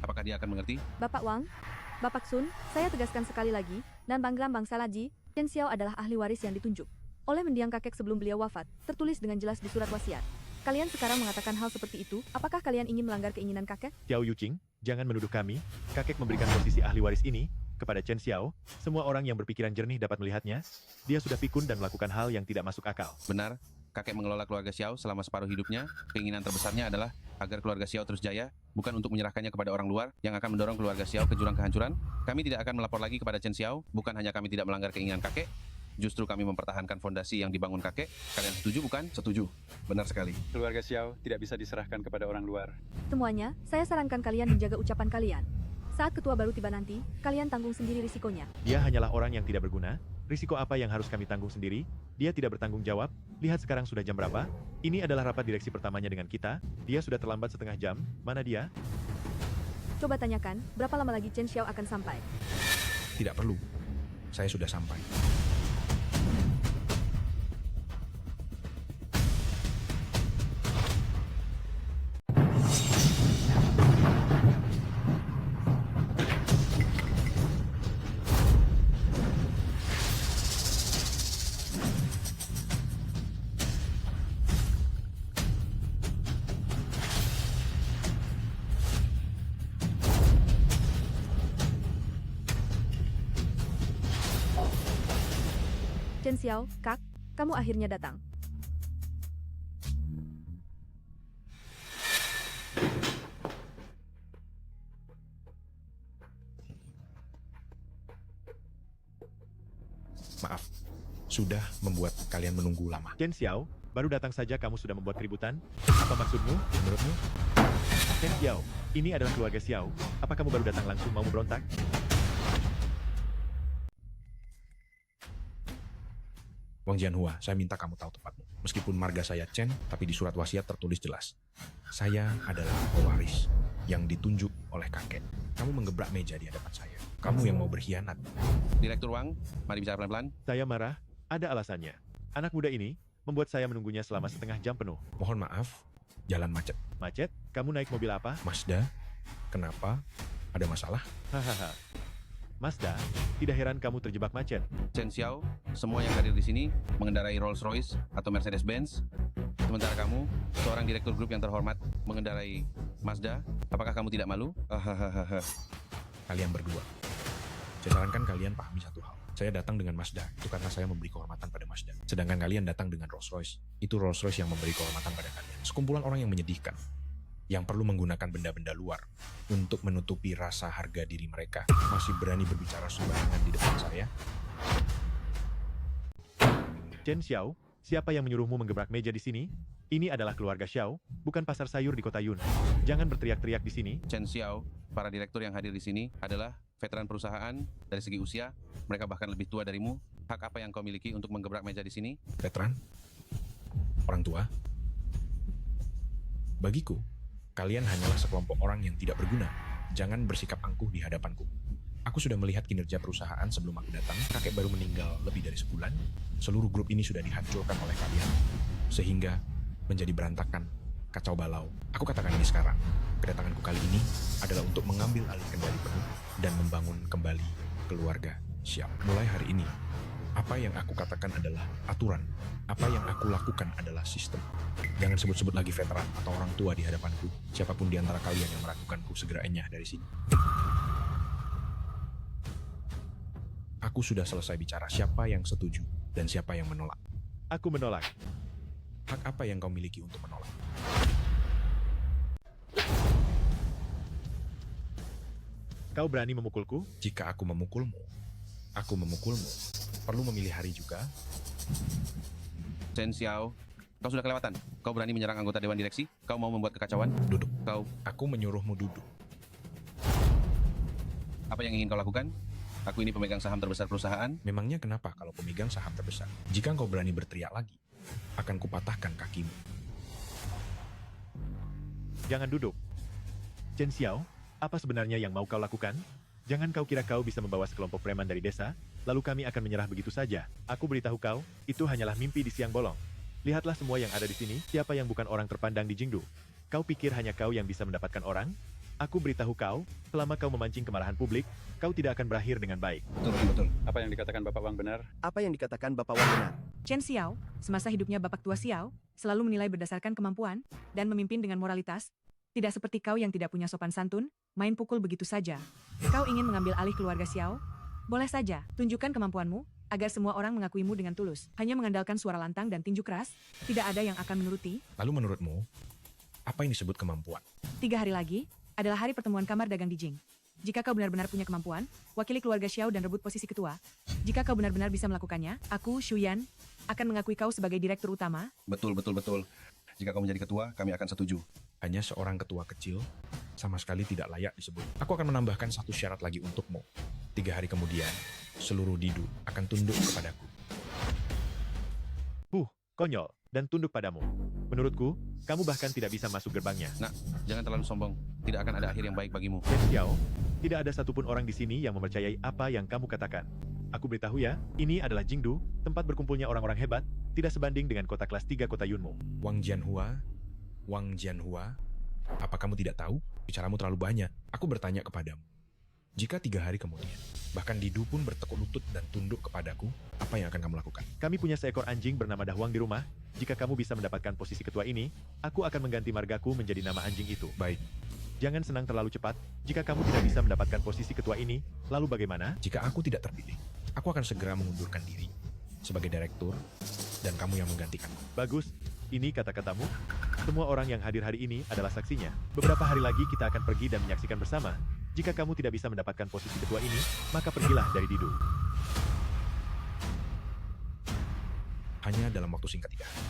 Apakah dia akan mengerti? Bapak Wang, Bapak Sun, saya tegaskan sekali lagi, dan bangsa Laji, Chen Xiao adalah ahli waris yang ditunjuk oleh mendiang kakek sebelum beliau wafat, tertulis dengan jelas di surat wasiat. Kalian sekarang mengatakan hal seperti itu, apakah kalian ingin melanggar keinginan kakek? Xiao Yuqing, jangan menuduh kami. Kakek memberikan posisi ahli waris ini kepada Chen Xiao. Semua orang yang berpikiran jernih dapat melihatnya. Dia sudah pikun dan melakukan hal yang tidak masuk akal. Benar, kakek mengelola keluarga Xiao selama separuh hidupnya. Keinginan terbesarnya adalah agar keluarga Xiao terus jaya, bukan untuk menyerahkannya kepada orang luar yang akan mendorong keluarga Xiao ke jurang kehancuran. Kami tidak akan melapor lagi kepada Chen Xiao, bukan hanya kami tidak melanggar keinginan kakek, justru kami mempertahankan fondasi yang dibangun kakek. Kalian setuju bukan? Setuju. Benar sekali. Keluarga Xiao tidak bisa diserahkan kepada orang luar. Semuanya, saya sarankan kalian menjaga ucapan kalian. Saat ketua baru tiba nanti, kalian tanggung sendiri risikonya. Dia hanyalah orang yang tidak berguna. Risiko apa yang harus kami tanggung sendiri? Dia tidak bertanggung jawab. Lihat sekarang sudah jam berapa? Ini adalah rapat direksi pertamanya dengan kita. Dia sudah terlambat setengah jam. Mana dia? Coba tanyakan, berapa lama lagi Chen Xiao akan sampai? Tidak perlu. Saya sudah sampai. Chen Xiao, Kak, kamu akhirnya datang. Maaf, sudah membuat kalian menunggu lama. Chen Xiao, baru datang saja kamu sudah membuat keributan? Apa maksudmu? Menurutmu? Chen Xiao, ini adalah keluarga Xiao. Apa kamu baru datang langsung mau memberontak? Wang Jianhua, saya minta kamu tahu tepatmu. Meskipun marga saya Chen, tapi di surat wasiat tertulis jelas. Saya adalah pewaris yang ditunjuk oleh kakek. Kamu menggebrak meja di hadapan saya. Kamu yang mau berkhianat. Direktur Wang, mari bicara pelan-pelan. Saya marah, ada alasannya. Anak muda ini membuat saya menunggunya selama setengah jam penuh. Mohon maaf, jalan macet. Macet? Kamu naik mobil apa? Mazda, kenapa? Ada masalah? Hahaha. Mazda, tidak heran kamu terjebak macet. Chen Xiao, semua yang hadir di sini mengendarai Rolls-Royce atau Mercedes-Benz. Sementara kamu, seorang direktur grup yang terhormat, mengendarai Mazda. Apakah kamu tidak malu? Hahaha. Kalian berdua. Saya sarankan kalian pahami satu hal. Saya datang dengan Mazda, itu karena saya memberi kehormatan pada Mazda. Sedangkan kalian datang dengan Rolls-Royce, itu Rolls-Royce yang memberi kehormatan pada kalian. Sekumpulan orang yang menyedihkan, yang perlu menggunakan benda-benda luar untuk menutupi rasa harga diri mereka, masih berani berbicara sembarangan di depan saya. Chen Xiao, siapa yang menyuruhmu menggebrak meja di sini? Ini adalah keluarga Xiao, bukan pasar sayur di kota Yun. Jangan berteriak-teriak di sini. Chen Xiao, para direktur yang hadir di sini adalah veteran perusahaan dari segi usia. Mereka bahkan lebih tua darimu. Hak apa yang kau miliki untuk menggebrak meja di sini? Veteran? Orang tua? Bagiku, kalian hanyalah sekelompok orang yang tidak berguna. Jangan bersikap angkuh di hadapanku. Aku sudah melihat kinerja perusahaan sebelum aku datang. Kakek baru meninggal lebih dari sebulan. Seluruh grup ini sudah dihancurkan oleh kalian. Sehingga menjadi berantakan, kacau balau. Aku katakan ini sekarang. Kedatanganku kali ini adalah untuk mengambil alih kendali penuh dan membangun kembali keluarga Xiao. Mulai hari ini, apa yang aku katakan adalah aturan. Apa yang aku lakukan adalah sistem. Jangan sebut-sebut lagi veteran atau orang tua di hadapanku. Siapapun di antara kalian yang meragukanku, segera enyah dari sini. Aku sudah selesai bicara siapa yang setuju dan siapa yang menolak. Aku menolak. Hak apa yang kau miliki untuk menolak? Kau berani memukulku? Jika aku memukulmu, perlu memilih hari juga. Chen Xiao, kau sudah kelewatan. Kau berani menyerang anggota Dewan Direksi? Kau mau membuat kekacauan? Duduk. Aku menyuruhmu duduk. Apa yang ingin kau lakukan? Aku ini pemegang saham terbesar perusahaan. Memangnya kenapa kalau pemegang saham terbesar? Jika engkau berani berteriak lagi, akan kupatahkan kakimu. Jangan duduk. Chen Xiao, apa sebenarnya yang mau kau lakukan? Jangan kau kira kau bisa membawa sekelompok preman dari desa, lalu kami akan menyerah begitu saja. Aku beritahu kau, itu hanyalah mimpi di siang bolong. Lihatlah semua yang ada di sini, siapa yang bukan orang terpandang di Jingdu. Kau pikir hanya kau yang bisa mendapatkan orang? Aku beritahu kau, selama kau memancing kemarahan publik, kau tidak akan berakhir dengan baik. Betul. Apa yang dikatakan Bapak Wang benar? Apa yang dikatakan Bapak Wang benar? Chen Xiao, semasa hidupnya Bapak Tua Xiao, selalu menilai berdasarkan kemampuan dan memimpin dengan moralitas. Tidak seperti kau yang tidak punya sopan santun, main pukul begitu saja. Kau ingin mengambil alih keluarga Xiao? Boleh saja, tunjukkan kemampuanmu, agar semua orang mengakuimu dengan tulus. Hanya mengandalkan suara lantang dan tinju keras, tidak ada yang akan menuruti. Lalu menurutmu, apa yang disebut kemampuan? 3 hari lagi adalah hari pertemuan kamar dagang di Jing. Jika kau benar-benar punya kemampuan, wakili keluarga Xiao dan rebut posisi ketua. Jika kau benar-benar bisa melakukannya, aku, Shuyan, akan mengakui kau sebagai direktur utama. Betul. Jika kau menjadi ketua, kami akan setuju. Hanya seorang ketua kecil, sama sekali tidak layak disebut. Aku akan menambahkan satu syarat lagi untukmu. 3 hari kemudian, seluruh Didu akan tunduk kepadaku. Konyol, dan tunduk padamu. Menurutku, kamu bahkan tidak bisa masuk gerbangnya. Nak, jangan terlalu sombong. Tidak akan ada akhir yang baik bagimu. Chen Xiao, tidak ada satupun orang di sini yang mempercayai apa yang kamu katakan. Aku beritahu ya, ini adalah Jingdu, tempat berkumpulnya orang-orang hebat, tidak sebanding dengan kota kelas 3 kota Yunmu. Wang Jianhua, apa kamu tidak tahu? Bicaramu terlalu banyak. Aku bertanya kepadamu. Jika 3 hari kemudian, bahkan Didu pun bertekuk lutut dan tunduk kepadaku, apa yang akan kamu lakukan? Kami punya seekor anjing bernama Dahuang di rumah. Jika kamu bisa mendapatkan posisi ketua ini, aku akan mengganti margaku menjadi nama anjing itu. Baik. Jangan senang terlalu cepat. Jika kamu tidak bisa mendapatkan posisi ketua ini, lalu bagaimana? Jika aku tidak terpilih, aku akan segera mengundurkan diri sebagai direktur dan kamu yang menggantikanku. Bagus. Ini kata-katamu. Semua orang yang hadir hari ini adalah saksinya. Beberapa hari lagi kita akan pergi dan menyaksikan bersama. Jika kamu tidak bisa mendapatkan posisi ketua ini, maka pergilah dari Didu. Hanya dalam waktu singkat 3 hari.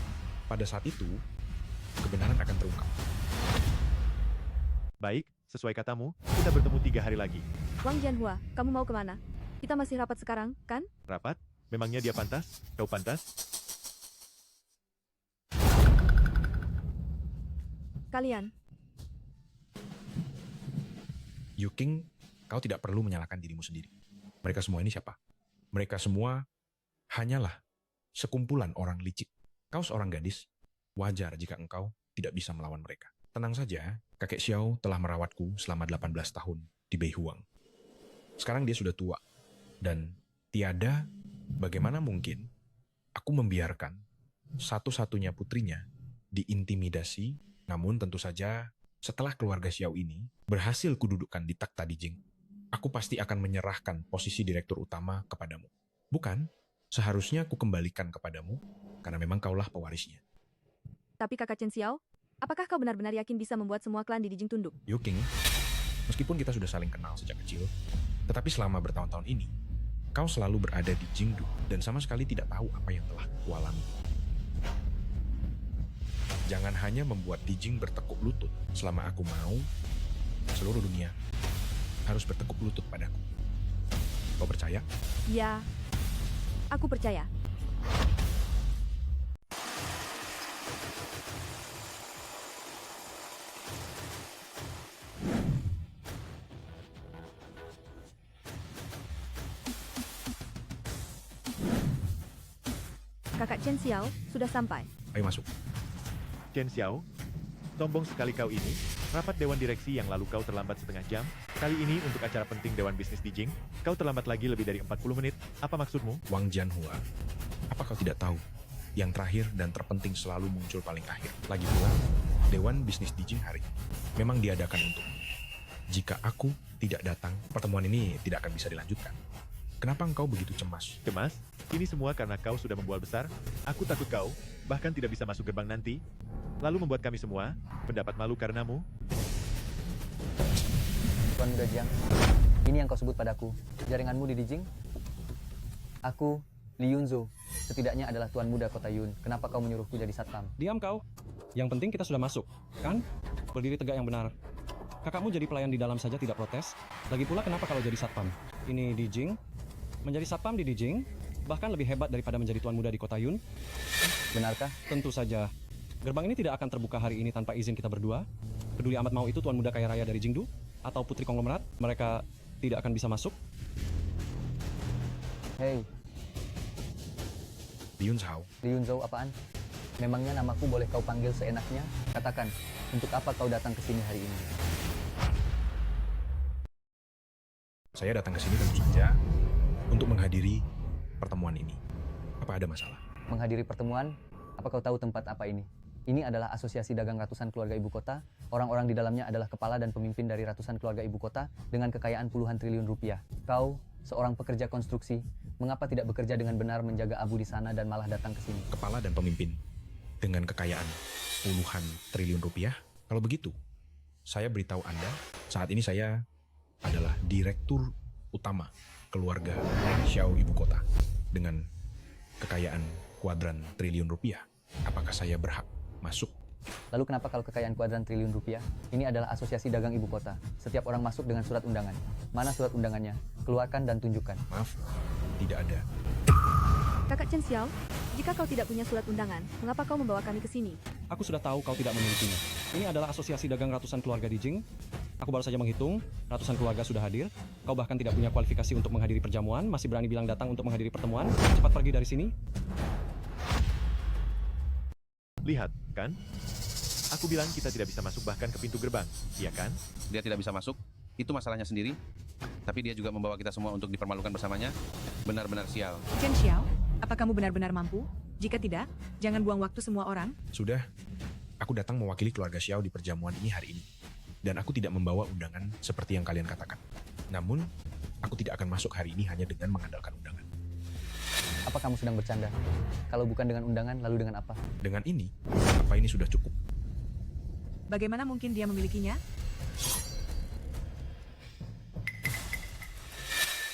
Pada saat itu, kebenaran akan terungkap. Baik, sesuai katamu, kita bertemu 3 hari lagi. Wang Jianhua, kamu mau kemana? Kita masih rapat sekarang, kan? Rapat? Memangnya dia pantas? Kau pantas? Kalian. Yuking, kau tidak perlu menyalahkan dirimu sendiri. Mereka semua ini siapa? Mereka semua hanyalah sekumpulan orang licik. Kau seorang gadis, wajar jika engkau tidak bisa melawan mereka. Tenang saja, kakek Xiao telah merawatku selama 18 tahun di Beihuang. Sekarang dia sudah tua, dan tiada bagaimana mungkin aku membiarkan satu-satunya putrinya diintimidasi, namun tentu saja setelah keluarga Xiao ini berhasil kududukkan di takhta Dijing, aku pasti akan menyerahkan posisi direktur utama kepadamu. Bukan, seharusnya aku kembalikan kepadamu, karena memang kaulah pewarisnya. Tapi kakak Chen Xiao, apakah kau benar-benar yakin bisa membuat semua klan di Dijing tunduk? Yuking, meskipun kita sudah saling kenal sejak kecil, tetapi selama bertahun-tahun ini, kau selalu berada di Jingdu dan sama sekali tidak tahu apa yang telah kualami. Jangan hanya membuat Dijing bertekuk lutut. Selama aku mau, seluruh dunia harus bertekuk lutut padaku. Kau percaya? Ya, aku percaya. Kakak Chen Xiao sudah sampai. Ayo masuk. Chen Xiao, sombong sekali kau ini. Rapat Dewan Direksi yang lalu kau terlambat setengah jam. Kali ini untuk acara penting Dewan Bisnis Dijing, kau terlambat lagi lebih dari 40 menit. Apa maksudmu? Wang Jianhua, apa kau tidak tahu? Yang terakhir dan terpenting selalu muncul paling akhir. Lagi pula, Dewan Bisnis Dijing hari ini memang diadakan untukmu. Jika aku tidak datang, pertemuan ini tidak akan bisa dilanjutkan. Kenapa engkau begitu cemas? Cemas? Ini semua karena kau sudah membual besar. Aku takut kau, bahkan tidak bisa masuk gerbang nanti. Lalu membuat kami semua mendapat malu karenamu. Tuan Muda Jiang, ini yang kau sebut padaku. Jaringanmu di Dijing? Aku, Li Yunzo, setidaknya adalah Tuan Muda Kota Yun. Kenapa kau menyuruhku jadi satpam? Diam kau. Yang penting kita sudah masuk, kan? Berdiri tegak yang benar. Kakakmu jadi pelayan di dalam saja tidak protes. Lagi pula kenapa kalau jadi satpam? Ini Dijing. Menjadi satpam di Dijing bahkan lebih hebat daripada menjadi tuan muda di Kota Yun. Benarkah? Tentu saja. Gerbang ini tidak akan terbuka hari ini tanpa izin kita berdua. Peduli amat mau itu tuan muda kaya raya dari Jingdu atau putri konglomerat, mereka tidak akan bisa masuk. Hei. Li Yunzhao. Li Yunzhao apaan? Memangnya namaku boleh kau panggil seenaknya? Katakan, untuk apa kau datang ke sini hari ini? Saya datang ke sini tentu saja untuk menghadiri pertemuan ini. Apa ada masalah? Menghadiri pertemuan? Apa kau tahu tempat apa ini? Ini adalah asosiasi dagang ratusan keluarga ibu kota. Orang-orang di dalamnya adalah kepala dan pemimpin dari ratusan keluarga ibu kota dengan kekayaan puluhan triliun rupiah. Kau, seorang pekerja konstruksi, mengapa tidak bekerja dengan benar menjaga abu di sana dan malah datang ke sini? Kepala dan pemimpin dengan kekayaan puluhan triliun rupiah? Kalau begitu, saya beritahu Anda, saat ini saya adalah direktur utama keluarga Xiao Ibu Kota dengan kekayaan kuadran triliun rupiah. Apakah saya berhak masuk? Lalu kenapa kalau kekayaan kuadran triliun rupiah? Ini adalah asosiasi dagang ibu kota. Setiap orang masuk dengan surat undangan. Mana surat undangannya? Keluarkan dan tunjukkan. Maaf, tidak ada. Kakak Chen Xiao, jika kau tidak punya surat undangan, mengapa kau membawa kami ke sini? Aku sudah tahu kau tidak memilikinya. Ini adalah asosiasi dagang ratusan keluarga di Jing. Aku baru saja menghitung, ratusan keluarga sudah hadir. Kau bahkan tidak punya kualifikasi untuk menghadiri perjamuan, masih berani bilang datang untuk menghadiri pertemuan. Cepat pergi dari sini. Lihat, kan? Aku bilang kita tidak bisa masuk bahkan ke pintu gerbang, iya kan? Dia tidak bisa masuk, itu masalahnya sendiri. Tapi dia juga membawa kita semua untuk dipermalukan bersamanya. Benar-benar sial. Chen Xiao, apa kamu benar-benar mampu? Jika tidak, jangan buang waktu semua orang. Sudah, aku datang mewakili keluarga Xiao di perjamuan ini hari ini. Dan aku tidak membawa undangan seperti yang kalian katakan. Namun, aku tidak akan masuk hari ini hanya dengan mengandalkan undangan. Apa kamu sedang bercanda? Kalau bukan dengan undangan, lalu dengan apa? Dengan ini, apa ini sudah cukup? Bagaimana mungkin dia memilikinya?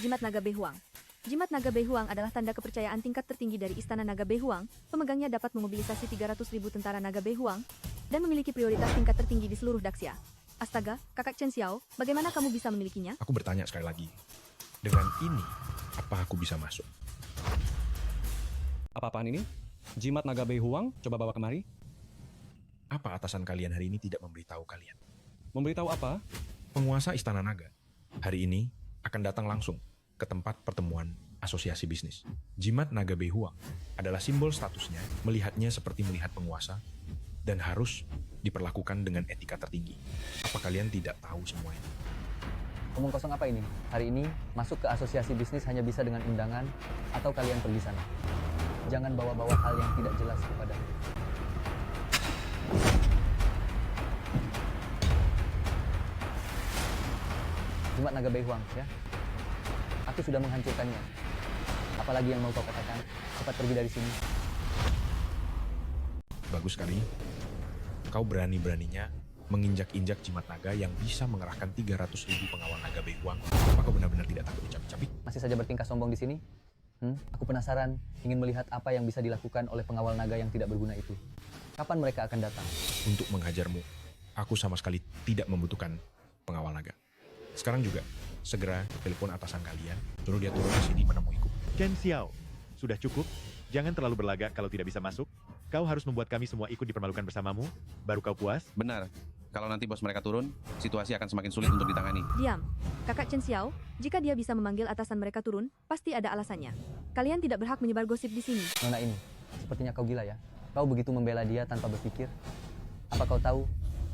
Jimat Naga Behuang. Jimat Naga Behuang adalah tanda kepercayaan tingkat tertinggi dari Istana Naga Behuang. Pemegangnya dapat memobilisasi 300.000 tentara Naga Behuang dan memiliki prioritas tingkat tertinggi di seluruh Daxia. Astaga, Kakak Chen Xiao, bagaimana kamu bisa memilikinya? Aku bertanya sekali lagi. Dengan ini, apa aku bisa masuk? Apa-apaan ini? Jimat Naga Behuang, coba bawa kemari. Apa atasan kalian hari ini tidak memberitahu kalian? Memberitahu apa? Penguasa Istana Naga hari ini akan datang langsung ke tempat pertemuan asosiasi bisnis. Jimat Naga Behuang adalah simbol statusnya, melihatnya seperti melihat penguasa, dan harus diperlakukan dengan etika tertinggi. Apa kalian tidak tahu semua ini? Omong kosong apa ini? Hari ini, masuk ke asosiasi bisnis hanya bisa dengan undangan, atau kalian pergi sana. Jangan bawa-bawa hal yang tidak jelas kepadamu. Jimat Naga Behuang, ya? Aku sudah menghancurkannya. Apalagi yang mau kau katakan? Cepat pergi dari sini. Bagus sekali. Kau berani-beraninya menginjak-injak jimat naga yang bisa mengerahkan 300.000 pengawal Naga Behuang. Apa kau benar-benar tidak takut dicabik-cabik? Masih saja bertingkah sombong di sini? Aku penasaran, ingin melihat apa yang bisa dilakukan oleh pengawal naga yang tidak berguna itu. Kapan mereka akan datang? Untuk menghajarmu, aku sama sekali tidak membutuhkan pengawal naga. Sekarang juga, segera telepon atasan kalian, suruh dia turun ke sini menemuiku. Chen Xiao, sudah cukup? Jangan terlalu berlagak kalau tidak bisa masuk. Kau harus membuat kami semua ikut dipermalukan bersamamu, baru kau puas? Benar. Kalau nanti bos mereka turun, situasi akan semakin sulit untuk ditangani. Diam. Kakak Chen Xiao, jika dia bisa memanggil atasan mereka turun, pasti ada alasannya. Kalian tidak berhak menyebar gosip di sini. Nona ini, sepertinya kau gila ya. Kau begitu membela dia tanpa berpikir. Apa kau tahu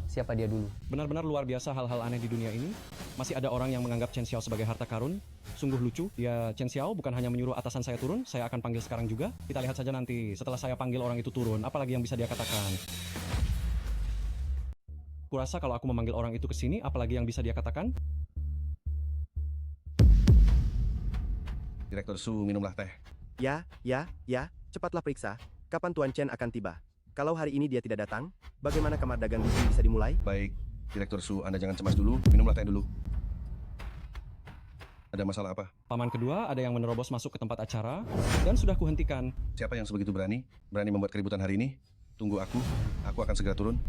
siapa dia dulu? Benar-benar luar biasa hal-hal aneh di dunia ini. Masih ada orang yang menganggap Chen Xiao sebagai harta karun. Sungguh lucu. Ya, Chen Xiao bukan hanya menyuruh atasan saya turun, saya akan panggil sekarang juga. Kita lihat saja nanti setelah saya panggil orang itu turun, apalagi yang bisa dia katakan. Kurasa kalau aku memanggil orang itu ke sini, apalagi yang bisa dia katakan? Direktur Su, minumlah teh. Ya, cepatlah periksa. Kapan Tuan Chen akan tiba? Kalau hari ini dia tidak datang, bagaimana kamar dagang di sini bisa dimulai? Baik, Direktur Su, Anda jangan cemas dulu, minumlah teh dulu. Ada masalah apa? Paman kedua ada yang menerobos masuk ke tempat acara, dan sudah kuhentikan. Siapa yang sebegitu berani? Berani membuat keributan hari ini? Tunggu aku akan segera turun.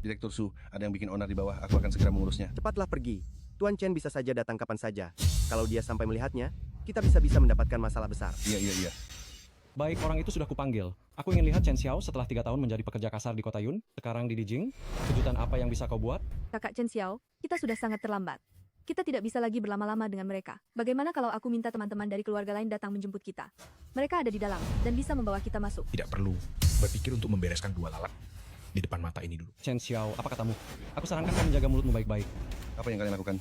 Direktur Su, ada yang bikin onar di bawah, aku akan segera mengurusnya. Cepatlah pergi. Tuan Chen bisa saja datang kapan saja. Kalau dia sampai melihatnya, kita bisa mendapatkan masalah besar. Iya. Baik, orang itu sudah kupanggil. Aku ingin lihat Chen Xiao setelah 3 tahun menjadi pekerja kasar di Kota Yun, sekarang di Dijing. Kejutan apa yang bisa kau buat? Kakak Chen Xiao, kita sudah sangat terlambat. Kita tidak bisa lagi berlama-lama dengan mereka. Bagaimana kalau aku minta teman-teman dari keluarga lain datang menjemput kita? Mereka ada di dalam dan bisa membawa kita masuk. Tidak perlu berpikir untuk membereskan 2 lalat di depan mata ini dulu. Chen Xiao, apa katamu? Aku sarankan kau menjaga mulutmu baik-baik. Apa yang kalian lakukan?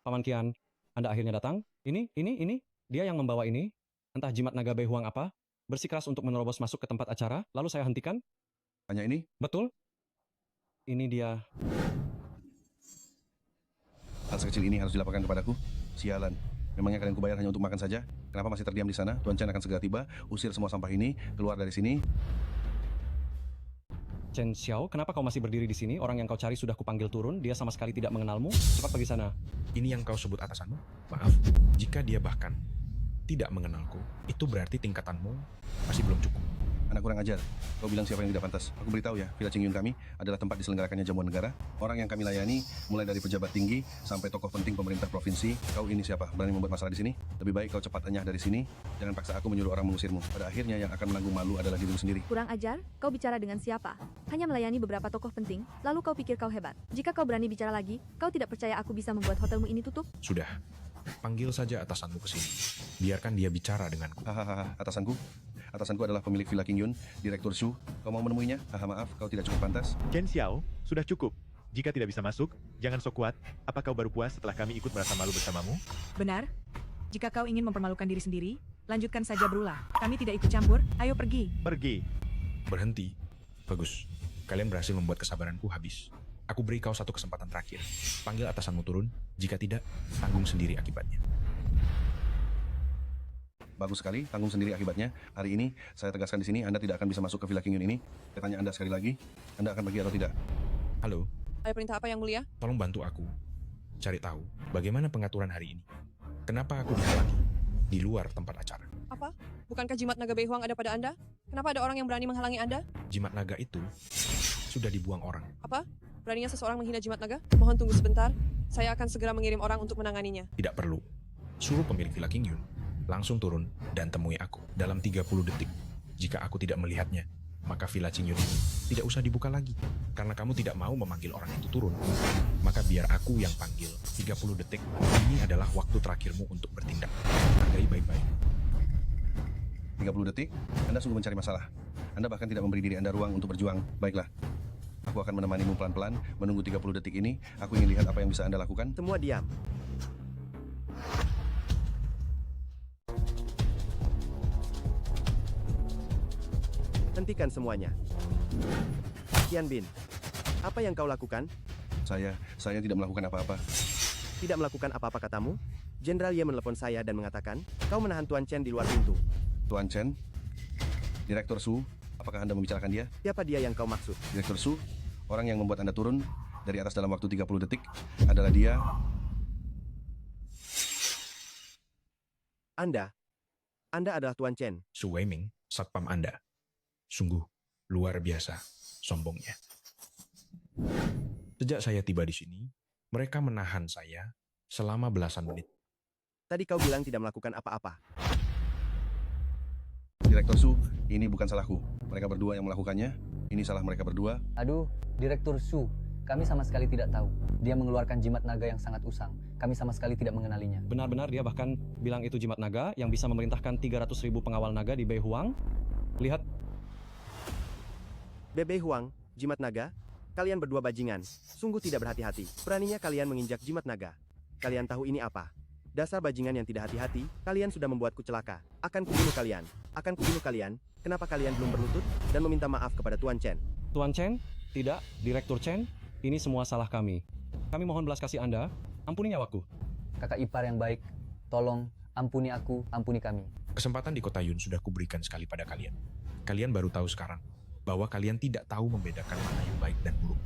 Paman Kian, Anda akhirnya datang. Ini. Dia yang membawa ini. Entah jimat Naga Behuang apa. Bersikeras untuk menerobos masuk ke tempat acara, lalu saya hentikan. Hanya ini? Betul. Ini dia. Hal sekecil ini harus dilaporkan kepadaku? Sialan. Memangnya kalian kubayar hanya untuk makan saja? Kenapa masih terdiam di sana? Tuan Chen akan segera tiba. Usir semua sampah ini. Keluar dari sini. Chen Xiao, kenapa kau masih berdiri di sini? Orang yang kau cari sudah kupanggil turun, dia sama sekali tidak mengenalmu. Cepat pergi sana. Ini yang kau sebut atasanmu? Maaf, jika dia bahkan tidak mengenalku, itu berarti tingkatanmu masih belum cukup. Anak kurang ajar. Kau bilang siapa yang tidak pantas. Aku beritahu ya, Villa Qingyun kami adalah tempat diselenggarakannya jamuan negara. Orang yang kami layani, mulai dari pejabat tinggi sampai tokoh penting pemerintah provinsi. Kau ini siapa? Berani membuat masalah di sini? Lebih baik kau cepat enyah dari sini. Jangan paksa aku menyuruh orang mengusirmu. Pada akhirnya yang akan menanggung malu adalah dirimu sendiri. Kurang ajar, kau bicara dengan siapa? Hanya melayani beberapa tokoh penting, lalu kau pikir kau hebat. Jika kau berani bicara lagi, kau tidak percaya aku bisa membuat hotelmu ini tutup? Sudah, panggil saja atasanmu ke sini. Biarkan dia bicara denganku. Hahaha, atasanku? Atasanku adalah pemilik Villa Qingyun, Direktur Shu. Kau mau menemuinya? Haha, maaf, kau tidak cukup pantas. Chen Xiao, sudah cukup. Jika tidak bisa masuk, jangan sok kuat. Apa kau baru puas setelah kami ikut merasa malu bersamamu? Benar. Jika kau ingin mempermalukan diri sendiri, lanjutkan saja berulah. Kami tidak ikut campur, ayo pergi. Pergi. Berhenti. Bagus. Kalian berhasil membuat kesabaranku habis. Aku beri kau satu kesempatan terakhir. Panggil atasanmu turun. Jika tidak, tanggung sendiri akibatnya. Bagus sekali, tanggung sendiri akibatnya. Hari ini, saya tegaskan di sini, Anda tidak akan bisa masuk ke Villa Qingyun ini. Saya tanya Anda sekali lagi, Anda akan pergi atau tidak? Halo, Ada perintah apa yang mulia? tolong bantu aku. Cari tahu, bagaimana pengaturan hari ini. Kenapa aku dihalangi di luar tempat acara? Apa? Bukankah jimat naga Bei Huang ada pada Anda? Kenapa ada orang yang berani menghalangi Anda? Jimat naga itu sudah dibuang orang. Apa? Beraninya seseorang menghina jimat naga? Mohon tunggu sebentar. Saya akan segera mengirim orang untuk menanganinya. Tidak perlu. Suruh pemilik Villa Qingyun langsung turun dan temui aku dalam 30 detik. Jika aku tidak melihatnya, maka Villa Qingyun ini tidak usah dibuka lagi. Karena kamu tidak mau memanggil orang itu turun, maka biar aku yang panggil. 30 detik, ini adalah waktu terakhirmu untuk bertindak. Hargai baik-baik. 30 detik? Anda sungguh mencari masalah. Anda bahkan tidak memberi diri Anda ruang untuk berjuang. Baiklah. Aku akan menemanimu pelan-pelan, menunggu 30 detik ini. Aku ingin lihat apa yang bisa Anda lakukan. Semua diam. Hentikan semuanya. Qian Bin, apa yang kau lakukan? Saya tidak melakukan apa-apa. Tidak melakukan apa-apa katamu? Jenderal Ye menelepon saya dan mengatakan, kau menahan Tuan Chen di luar pintu. Tuan Chen? Direktur Su? Apakah Anda membicarakan dia? Siapa dia yang kau maksud? Direktur Su? Orang yang membuat Anda turun dari atas dalam waktu 30 detik adalah dia. Anda adalah Tuan Chen. Su Weiming, satpam Anda. Sungguh luar biasa sombongnya. Sejak saya tiba di sini, mereka menahan saya selama belasan menit. Tadi kau bilang tidak melakukan apa-apa. Direktur Su, ini bukan salahku. Mereka berdua yang melakukannya. Ini salah mereka berdua. Aduh, Direktur Su, kami sama sekali tidak tahu. Dia mengeluarkan jimat naga yang sangat usang. Kami sama sekali tidak mengenalinya. Benar-benar dia bahkan bilang itu jimat naga yang bisa memerintahkan 300.000 pengawal naga di Bei Huang. Lihat. Bei Huang, jimat naga, kalian berdua bajingan. Sungguh tidak berhati-hati. Beraninya kalian menginjak jimat naga. Kalian tahu ini apa? Dasar bajingan yang tidak hati-hati, kalian sudah membuatku celaka. Akan kubunuh kalian. Akan kubunuh kalian. Kenapa kalian belum berlutut dan meminta maaf kepada Tuan Chen? Tuan Chen? Tidak, Direktur Chen. Ini semua salah kami. Kami mohon belas kasih Anda. Ampuni nyawaku. Kakak ipar yang baik, tolong ampuni aku, ampuni kami. Kesempatan di Kota Yun sudah kuberikan sekali pada kalian. Kalian baru tahu sekarang bahwa kalian tidak tahu membedakan mana yang baik dan buruk.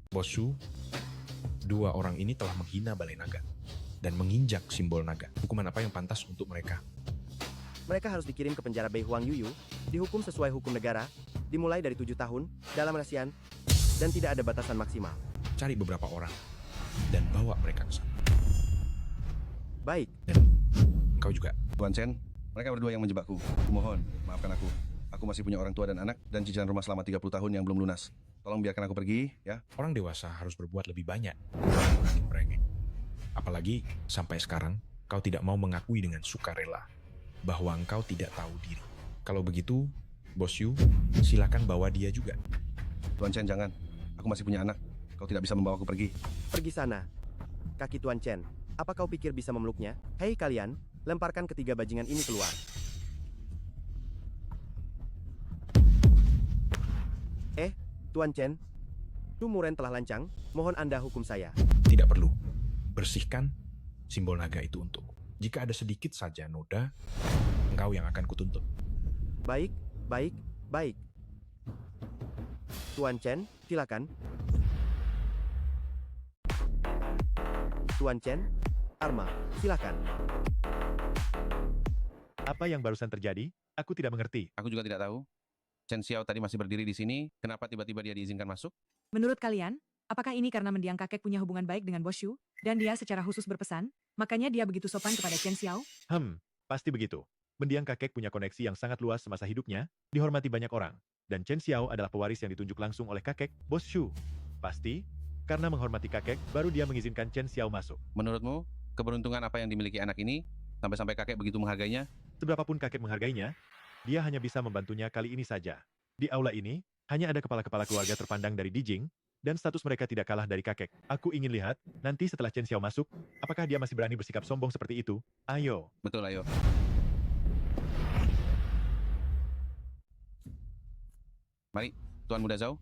Bos Shu, dua orang ini telah menghina Balai Naga dan menginjak simbol naga. Hukuman apa yang pantas untuk mereka? Mereka harus dikirim ke penjara Bei Huang Yuyu, dihukum sesuai hukum negara, dimulai dari 7 tahun, dalam rahasian, dan tidak ada batasan maksimal. Cari beberapa orang dan bawa mereka ke sana. Baik. Dan kau juga. Tuan Chen, mereka berdua yang menjebakku. Kumohon, maafkan aku. Aku masih punya orang tua dan anak dan cicilan rumah selama 30 tahun yang belum lunas. Tolong biarkan aku pergi, ya. Orang dewasa harus berbuat lebih banyak, bukan makin merengek. Apalagi sampai sekarang kau tidak mau mengakui dengan sukarela bahwa engkau tidak tahu diri. Kalau begitu, Bos Yu, silakan bawa dia juga. Tuan Chen, jangan. Aku masih punya anak. Kau tidak bisa membawaku pergi. Pergi sana. Kaki Tuan Chen, apa kau pikir bisa memeluknya? Hei kalian, lemparkan ketiga bajingan ini keluar. Tuan Chen, Su Muren telah lancang, mohon Anda hukum saya. Tidak perlu. Bersihkan simbol naga itu untukku. Jika ada sedikit saja noda, engkau yang akan kutuntut. Baik. Tuan Chen, silakan. Tuan Chen, Arma, silakan. Apa yang barusan terjadi? Aku tidak mengerti. Aku juga tidak tahu. Chen Xiao tadi masih berdiri di sini, kenapa tiba-tiba dia diizinkan masuk? Menurut kalian, apakah ini karena mendiang kakek punya hubungan baik dengan Bos Shu, dan dia secara khusus berpesan, makanya dia begitu sopan kepada Chen Xiao? Pasti begitu. Mendiang kakek punya koneksi yang sangat luas semasa hidupnya, dihormati banyak orang. Dan Chen Xiao adalah pewaris yang ditunjuk langsung oleh kakek, Bos Shu. Pasti, karena menghormati kakek, baru dia mengizinkan Chen Xiao masuk. Menurutmu, keberuntungan apa yang dimiliki anak ini, sampai-sampai kakek begitu menghargainya? Seberapapun kakek menghargainya, dia hanya bisa membantunya kali ini saja. Di aula ini, hanya ada kepala-kepala keluarga terpandang dari Dijing, dan status mereka tidak kalah dari kakek. Aku ingin lihat, nanti setelah Chen Xiao masuk, apakah dia masih berani bersikap sombong seperti itu? Ayo. Betul, ayo. Mari, Tuan Muda Zhao.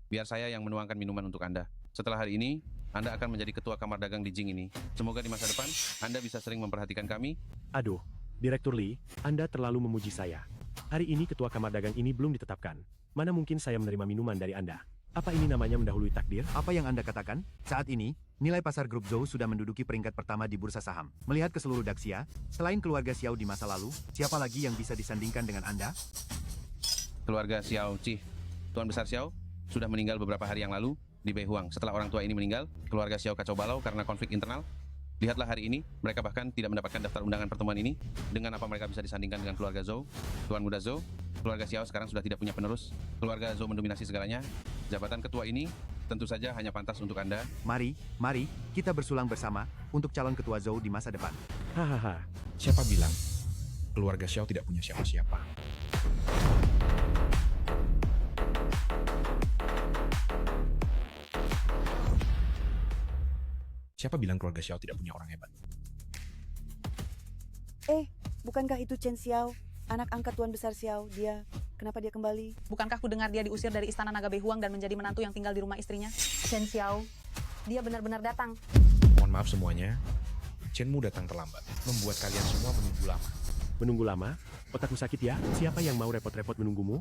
Biar saya yang menuangkan minuman untuk Anda. Setelah hari ini, Anda akan menjadi ketua kamar dagang di Jing ini. Semoga di masa depan, Anda bisa sering memperhatikan kami. Aduh, Direktur Li, Anda terlalu memuji saya. Hari ini ketua kamar dagang ini belum ditetapkan. Mana mungkin saya menerima minuman dari Anda? Apa ini namanya mendahului takdir? Apa yang Anda katakan? Saat ini, nilai pasar grup Zhou sudah menduduki peringkat pertama di bursa saham. Melihat ke seluruh Daxia, selain keluarga Xiao di masa lalu, siapa lagi yang bisa disandingkan dengan Anda? Keluarga Xiao Qi, Tuan Besar Xiao, sudah meninggal beberapa hari yang lalu di Beihuang. Setelah orang tua ini meninggal, keluarga Xiao kacau balau karena konflik internal. Lihatlah hari ini, mereka bahkan tidak mendapatkan daftar undangan pertemuan ini. Dengan apa mereka bisa disandingkan dengan keluarga Zhou? Tuan Muda Zhou, keluarga Xiao sekarang sudah tidak punya penerus. Keluarga Zhou mendominasi segalanya. Jabatan ketua ini tentu saja hanya pantas untuk Anda. Mari, kita bersulang bersama untuk calon ketua Zhou di masa depan. Hahaha, siapa bilang keluarga Xiao tidak punya siapa-siapa? Siapa bilang keluarga Xiao tidak punya orang hebat? Bukankah itu Chen Xiao, anak angkat Tuan Besar Xiao? Kenapa dia kembali? Bukankah ku dengar dia diusir dari istana Naga Beihuang dan menjadi menantu yang tinggal di rumah istrinya? Chen Xiao, dia benar-benar datang. Mohon maaf semuanya, Chenmu datang terlambat, membuat kalian semua menunggu lama. Menunggu lama? Otakmu sakit ya? Siapa yang mau repot-repot menunggumu?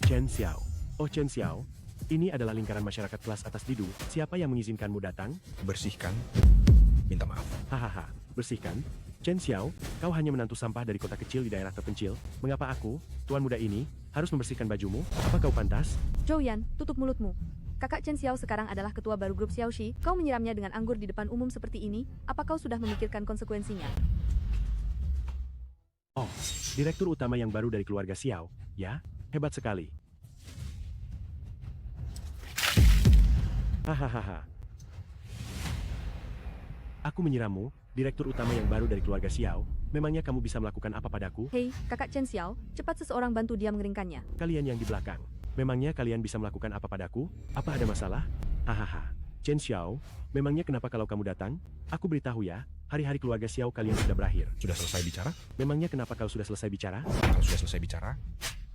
Chen Xiao. Oh Chen Xiao, ini adalah lingkaran masyarakat kelas atas Didu. Siapa yang mengizinkanmu datang? Bersihkan. Minta maaf. Hahaha, bersihkan? Chen Xiao, kau hanya menantu sampah dari kota kecil di daerah terpencil. Mengapa aku, tuan muda ini, harus membersihkan bajumu? Apa kau pantas? Zhou Yan, tutup mulutmu. Kakak Chen Xiao sekarang adalah ketua baru grup Xiaoxi. Kau menyiramnya dengan anggur di depan umum seperti ini. Apa kau sudah memikirkan konsekuensinya? Oh, direktur utama yang baru dari keluarga Xiao. Ya, hebat sekali. Hahaha. Aku menyirammu, direktur utama yang baru dari keluarga Xiao. Memangnya kamu bisa melakukan apa padaku? Hei, kakak Chen Xiao, cepat seseorang bantu dia mengeringkannya. Kalian yang di belakang. Memangnya kalian bisa melakukan apa padaku? Apa ada masalah? Hahaha. Chen Xiao, memangnya kenapa kalau kamu datang? Aku beritahu ya, hari-hari keluarga Xiao kalian sudah berakhir. Sudah selesai bicara? Memangnya kenapa kau sudah selesai bicara? Kalau sudah selesai bicara,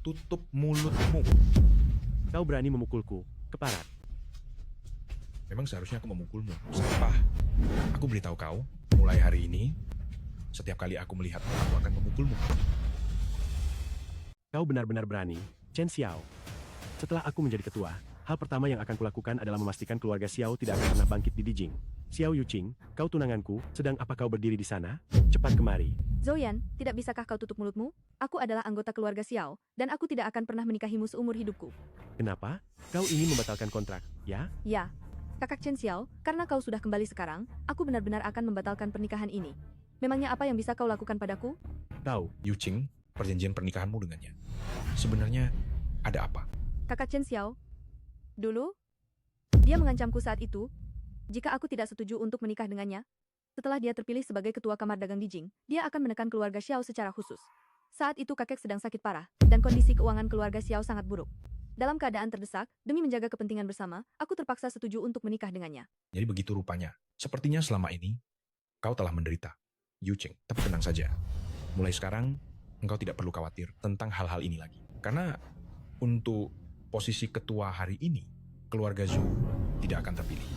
tutup mulutmu. Kau berani memukulku, keparat. Memang seharusnya aku memukulmu, sampah. Aku beritahu kau, mulai hari ini, setiap kali aku melihatmu, aku akan memukulmu. Kau benar-benar berani, Chen Xiao. Setelah aku menjadi ketua, hal pertama yang akan kulakukan adalah memastikan keluarga Xiao tidak akan pernah bangkit di Dijing. Xiao Yuqing, kau tunanganku, sedang apa kau berdiri di sana? Cepat kemari. Zhou Yan, tidak bisakah kau tutup mulutmu? Aku adalah anggota keluarga Xiao, dan aku tidak akan pernah menikahimu seumur hidupku. Kenapa? Kau ingin membatalkan kontrak, ya? Ya. Kakak Chen Xiao, karena kau sudah kembali sekarang, aku benar-benar akan membatalkan pernikahan ini. Memangnya apa yang bisa kau lakukan padaku? Tahu, Yuqing, perjanjian pernikahanmu dengannya. Sebenarnya ada apa? Kakak Chen Xiao, dulu, dia mengancamku saat itu, jika aku tidak setuju untuk menikah dengannya, setelah dia terpilih sebagai ketua kamar dagang Dijing, dia akan menekan keluarga Xiao secara khusus. Saat itu kakek sedang sakit parah, dan kondisi keuangan keluarga Xiao sangat buruk. Dalam keadaan terdesak, demi menjaga kepentingan bersama, aku terpaksa setuju untuk menikah dengannya. Jadi begitu rupanya. Sepertinya selama ini, kau telah menderita. Yuqing, tapi tenang saja. Mulai sekarang, engkau tidak perlu khawatir tentang hal-hal ini lagi. Karena untuk posisi ketua hari ini, keluarga Zhou tidak akan terpilih.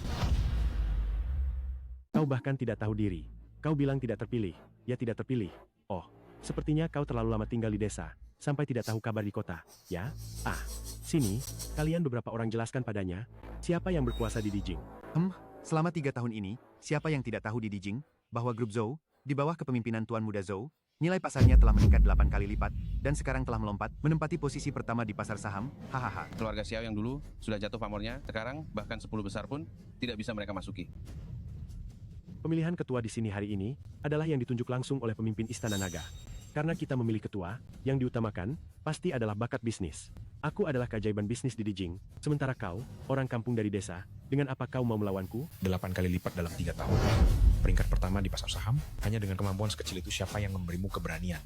Kau bahkan tidak tahu diri. Kau bilang tidak terpilih, ya tidak terpilih. Oh, sepertinya kau terlalu lama tinggal di desa. sampai tidak tahu kabar di kota, ya? Sini, kalian beberapa orang jelaskan padanya, siapa yang berkuasa di Dijing. Selama 3 tahun ini, siapa yang tidak tahu di Dijing, bahwa grup Zhou, di bawah kepemimpinan Tuan Muda Zhou, nilai pasarnya telah meningkat 8 kali lipat, dan sekarang telah melompat, menempati posisi pertama di pasar saham, hahaha. Keluarga Xiao yang dulu sudah jatuh pamornya, sekarang bahkan 10 besar pun tidak bisa mereka masuki. Pemilihan ketua di sini hari ini adalah yang ditunjuk langsung oleh pemimpin Istana Naga. Karena kita memilih ketua, yang diutamakan pasti adalah bakat bisnis. Aku adalah keajaiban bisnis di Dijing, sementara kau, orang kampung dari desa, dengan apa kau mau melawanku? 8 kali lipat dalam 3 tahun. Peringkat pertama di pasar saham, hanya dengan kemampuan sekecil itu siapa yang memberimu keberanian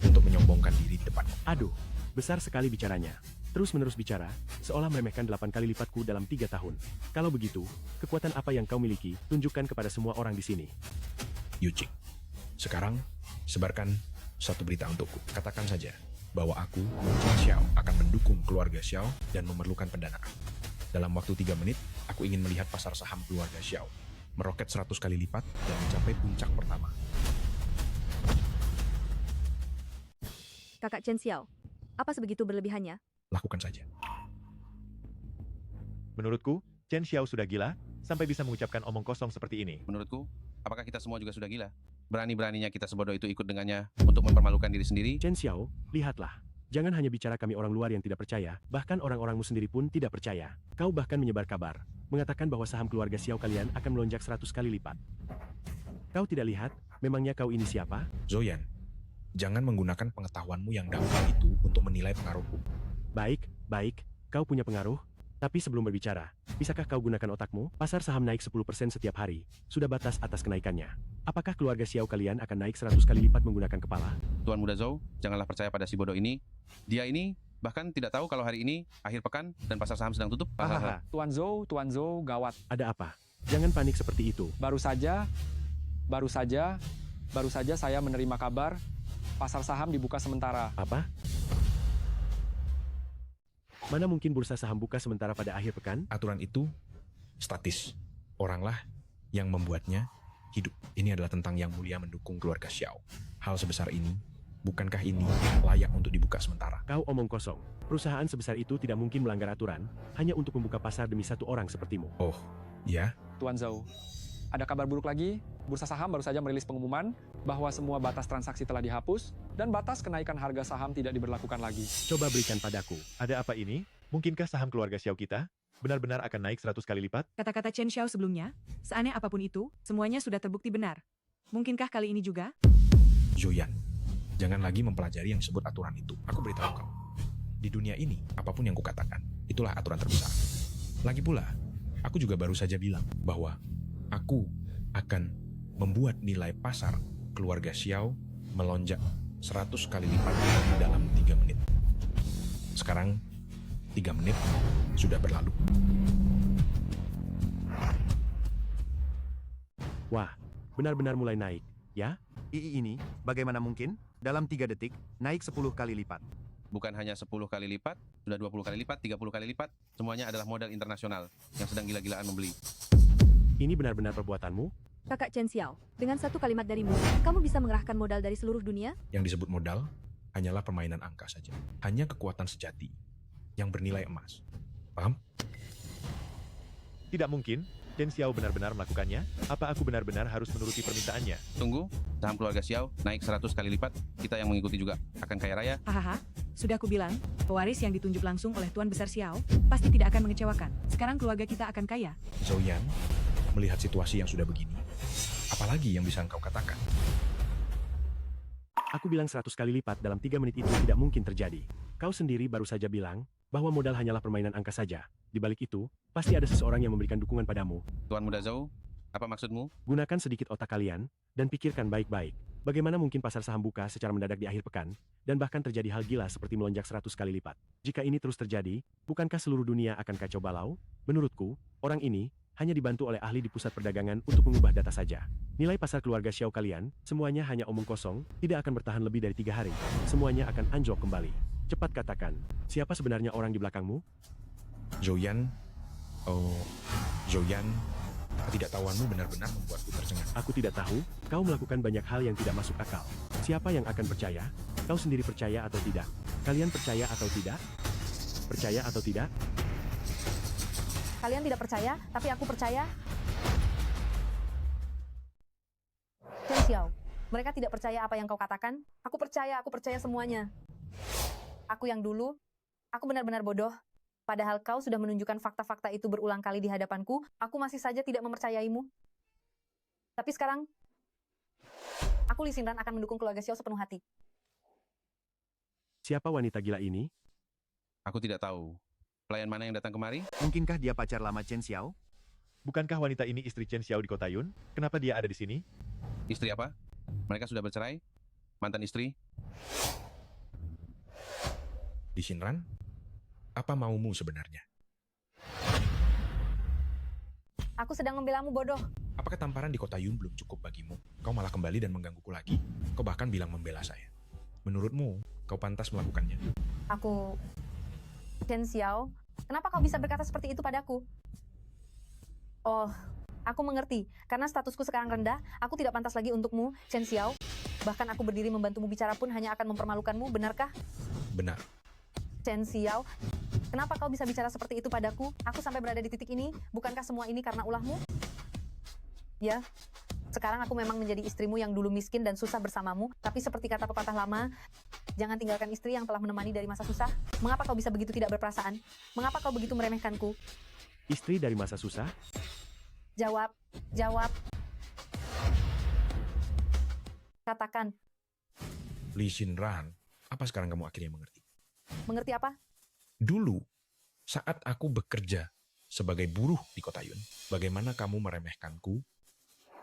untuk menyombongkan diri di depanmu. Aduh, besar sekali bicaranya. Terus-menerus bicara, seolah meremehkan 8 kali lipatku dalam 3 tahun. Kalau begitu, kekuatan apa yang kau miliki, tunjukkan kepada semua orang di sini. Yuching, sekarang sebarkan satu berita untukku. Katakan saja bahwa aku, Chen Xiao, akan mendukung keluarga Xiao dan memerlukan pendanaan. Dalam waktu 3 menit, aku ingin melihat pasar saham keluarga Xiao meroket 100 kali lipat dan mencapai puncak pertama. Kakak Chen Xiao, apa sebegitu berlebihannya? Lakukan saja. Menurutku, Chen Xiao sudah gila, sampai bisa mengucapkan omong kosong seperti ini. Menurutku, apakah kita semua juga sudah gila? Berani-beraninya kita sebodoh itu ikut dengannya untuk mempermalukan diri sendiri? Chen Xiao, lihatlah. Jangan hanya bicara kami orang luar yang tidak percaya, bahkan orang-orangmu sendiri pun tidak percaya. Kau bahkan menyebar kabar, mengatakan bahwa saham keluarga Xiao kalian akan melonjak 100 kali lipat. Kau tidak lihat, memangnya kau ini siapa? Zoyan, jangan menggunakan pengetahuanmu yang dangkal itu untuk menilai pengaruhku. Baik, kau punya pengaruh, tapi sebelum berbicara, bisakah kau gunakan otakmu? Pasar saham naik 10% setiap hari, sudah batas atas kenaikannya. Apakah keluarga Xiao kalian akan naik 100 kali lipat menggunakan kepala? Tuan Muda Zhou, janganlah percaya pada si bodoh ini. Dia ini bahkan tidak tahu kalau hari ini akhir pekan dan pasar saham sedang tutup. Tuan Zhou, gawat. Ada apa? Jangan panik seperti itu. Baru saja saya menerima kabar pasar saham dibuka sementara. Apa? Mana mungkin bursa saham buka sementara pada akhir pekan? Aturan itu statis. Oranglah yang membuatnya hidup. Ini adalah tentang yang mulia mendukung keluarga Xiao. Hal sebesar ini, bukankah ini layak untuk dibuka sementara? Kau omong kosong. Perusahaan sebesar itu tidak mungkin melanggar aturan, hanya untuk membuka pasar demi satu orang sepertimu. Oh, ya? Tuan Zhou, ada kabar buruk lagi. Bursa saham baru saja merilis pengumuman bahwa semua batas transaksi telah dihapus dan batas kenaikan harga saham tidak diberlakukan lagi. Coba berikan padaku. Ada apa ini? Mungkinkah saham keluarga Xiao kita benar-benar akan naik 100 kali lipat? Kata-kata Chen Xiao sebelumnya, seaneh apapun itu, semuanya sudah terbukti benar. Mungkinkah kali ini juga? Zoyan, jangan lagi mempelajari yang disebut aturan itu. Aku beritahu kau. Di dunia ini, apapun yang kukatakan, itulah aturan terbesar. Lagi pula, aku juga baru saja bilang bahwa aku akan membuat nilai pasar keluarga Xiao melonjak 100 kali lipat dalam 3 menit. Sekarang, 3 menit sudah berlalu. Wah, benar-benar mulai naik, ya? Ini, bagaimana mungkin? Dalam 3 detik, naik 10 kali lipat. Bukan hanya 10 kali lipat, sudah 20 kali lipat, 30 kali lipat, semuanya adalah modal internasional yang sedang gila-gilaan membeli. Ini benar-benar perbuatanmu? Kakak Chen Xiao, dengan satu kalimat darimu, kamu bisa mengerahkan modal dari seluruh dunia? Yang disebut modal hanyalah permainan angka saja. Hanya kekuatan sejati yang bernilai emas. Paham? Tidak mungkin. Chen Xiao benar-benar melakukannya? Apa aku benar-benar harus menuruti permintaannya? Tunggu, saham keluarga Xiao naik 100 kali lipat, kita yang mengikuti juga akan kaya raya. Hahaha, sudah aku bilang, pewaris yang ditunjuk langsung oleh Tuan Besar Xiao pasti tidak akan mengecewakan. Sekarang keluarga kita akan kaya. Zoyan, melihat situasi yang sudah begini, apalagi yang bisa engkau katakan? Aku bilang 100 kali lipat dalam 3 menit itu tidak mungkin terjadi. Kau sendiri baru saja bilang bahwa modal hanyalah permainan angka saja. Di balik itu, pasti ada seseorang yang memberikan dukungan padamu. Tuan Muda Zhou, apa maksudmu? Gunakan sedikit otak kalian, dan pikirkan baik-baik. Bagaimana mungkin pasar saham buka secara mendadak di akhir pekan, dan bahkan terjadi hal gila seperti melonjak 100 kali lipat. Jika ini terus terjadi, bukankah seluruh dunia akan kacau balau? Menurutku, orang ini hanya dibantu oleh ahli di pusat perdagangan untuk mengubah data saja. Nilai pasar keluarga Xiao kalian, semuanya hanya omong kosong, tidak akan bertahan lebih dari 3 hari. Semuanya akan anjlok kembali. Cepat katakan, siapa sebenarnya orang di belakangmu? Zoyan, Zoyan, ketidaktahuanmu benar-benar membuatku tercengang. Aku tidak tahu, kau melakukan banyak hal yang tidak masuk akal. Siapa yang akan percaya? Kau sendiri percaya atau tidak? Kalian percaya atau tidak? Percaya atau tidak? Kalian tidak percaya, tapi aku percaya. Chen Xiao, mereka tidak percaya apa yang kau katakan. Aku percaya semuanya. Aku yang dulu, aku benar-benar bodoh. Padahal kau sudah menunjukkan fakta-fakta itu berulang kali di hadapanku, aku masih saja tidak mempercayaimu. Tapi sekarang, aku Li Xinran akan mendukung keluarga Xiao sepenuh hati. Siapa wanita gila ini? Aku tidak tahu. Pelayan mana yang datang kemari? Mungkinkah dia pacar lama Chen Xiao? Bukankah wanita ini istri Chen Xiao di Kota Yun? Kenapa dia ada di sini? Istri apa? Mereka sudah bercerai? Mantan istri? Li Xinran, apa maumu sebenarnya? Aku sedang membelamu, bodoh. Apakah tamparan di Kota Yun belum cukup bagimu? Kau malah kembali dan menggangguku lagi. Kau bahkan bilang membela saya. Menurutmu, kau pantas melakukannya? Aku... Chen Xiao, kenapa kau bisa berkata seperti itu padaku? Oh, aku mengerti. Karena statusku sekarang rendah, aku tidak pantas lagi untukmu, Chen Xiao. Bahkan aku berdiri membantumu bicara pun hanya akan mempermalukanmu, benarkah? Benar. Chen Xiao, kenapa kau bisa bicara seperti itu padaku? Aku sampai berada di titik ini, bukankah semua ini karena ulahmu? Ya, sekarang aku memang menjadi istrimu yang dulu miskin dan susah bersamamu, tapi seperti kata pepatah lama, jangan tinggalkan istri yang telah menemani dari masa susah. Mengapa kau bisa begitu tidak berperasaan? Mengapa kau begitu meremehkanku? Istri dari masa susah? Jawab, jawab. Katakan, Li Xinran, apa sekarang kamu akhirnya mengerti? mengerti apa? Dulu, saat aku bekerja sebagai buruh di Kota Yun, bagaimana kamu meremehkanku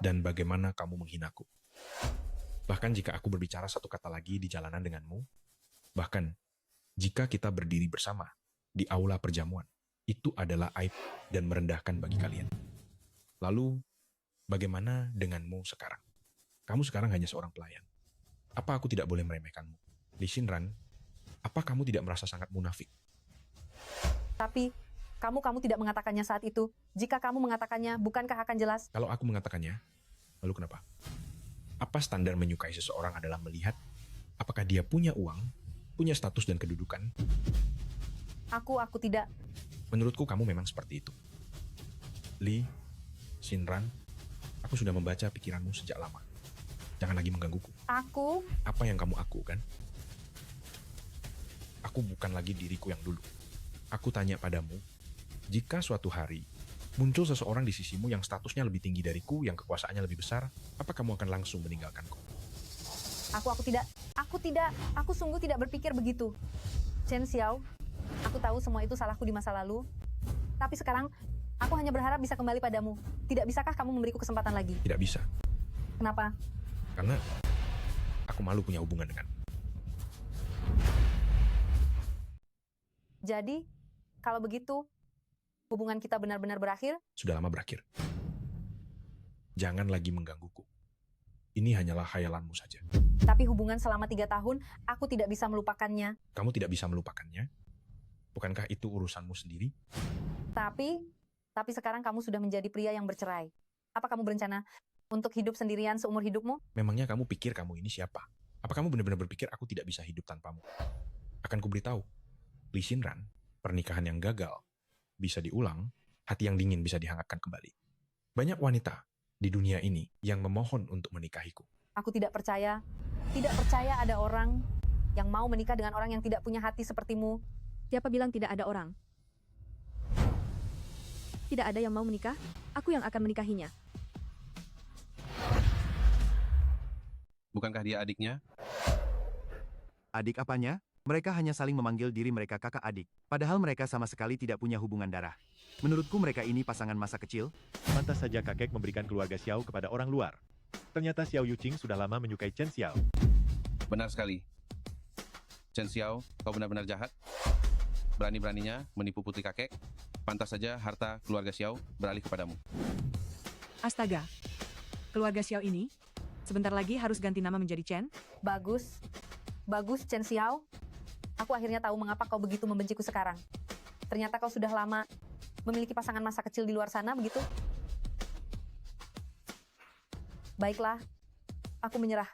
dan bagaimana kamu menghinaku. Bahkan jika aku berbicara satu kata lagi di jalanan denganmu, bahkan jika kita berdiri bersama di aula perjamuan, itu adalah aib dan merendahkan bagi kalian. Lalu, bagaimana denganmu sekarang? Kamu sekarang hanya seorang pelayan. Apa aku tidak boleh meremehkanmu? Li Xinran, apa kamu tidak merasa sangat munafik? Tapi, kamu tidak mengatakannya saat itu. Jika kamu mengatakannya, bukankah akan jelas? Kalau aku mengatakannya, lalu kenapa? Apa standar menyukai seseorang adalah melihat apakah dia punya uang, punya status dan kedudukan? Aku tidak. Menurutku kamu memang seperti itu. Li Xinran, aku sudah membaca pikiranmu sejak lama. Jangan lagi menggangguku. Aku? Apa yang kamu kan? Aku bukan lagi diriku yang dulu. Aku tanya padamu, jika suatu hari muncul seseorang di sisimu yang statusnya lebih tinggi dariku, yang kekuasaannya lebih besar, apa kamu akan langsung meninggalkanku? Aku tidak. Aku sungguh tidak berpikir begitu. Chen Xiao, aku tahu semua itu salahku di masa lalu. Tapi sekarang, aku hanya berharap bisa kembali padamu. Tidak bisakah kamu memberiku kesempatan lagi? Tidak bisa. Kenapa? Karena aku malu punya hubungan denganmu. Jadi, kalau begitu, hubungan kita benar-benar berakhir? Sudah lama berakhir. Jangan lagi menggangguku. Ini hanyalah khayalanmu saja. Tapi hubungan selama 3 tahun, aku tidak bisa melupakannya. Kamu tidak bisa melupakannya? Bukankah itu urusanmu sendiri? Tapi sekarang kamu sudah menjadi pria yang bercerai. Apa kamu berencana untuk hidup sendirian seumur hidupmu? Memangnya kamu pikir kamu ini siapa? Apa kamu benar-benar berpikir aku tidak bisa hidup tanpamu? Akan kuberitahu. Li Xinran, pernikahan yang gagal bisa diulang, hati yang dingin bisa dihangatkan kembali. Banyak wanita di dunia ini yang memohon untuk menikahiku. Aku tidak percaya ada orang yang mau menikah dengan orang yang tidak punya hati sepertimu. Siapa bilang tidak ada orang? Tidak ada yang mau menikah, aku yang akan menikahinya. Bukankah dia adiknya? Adik apanya? Mereka hanya saling memanggil diri mereka kakak adik. Padahal mereka sama sekali tidak punya hubungan darah. Menurutku mereka ini pasangan masa kecil. Pantas saja kakek memberikan keluarga Xiao kepada orang luar. Ternyata Xiao Yuqing sudah lama menyukai Chen Xiao. Benar sekali. Chen Xiao, kau benar-benar jahat. Berani-beraninya menipu putri kakek. Pantas saja harta keluarga Xiao beralih kepadamu. Astaga. Keluarga Xiao ini sebentar lagi harus ganti nama menjadi Chen? Bagus, Chen Xiao. Aku akhirnya tahu mengapa kau begitu membenciku sekarang. Ternyata kau sudah lama memiliki pasangan masa kecil di luar sana, begitu? Baiklah, aku menyerah.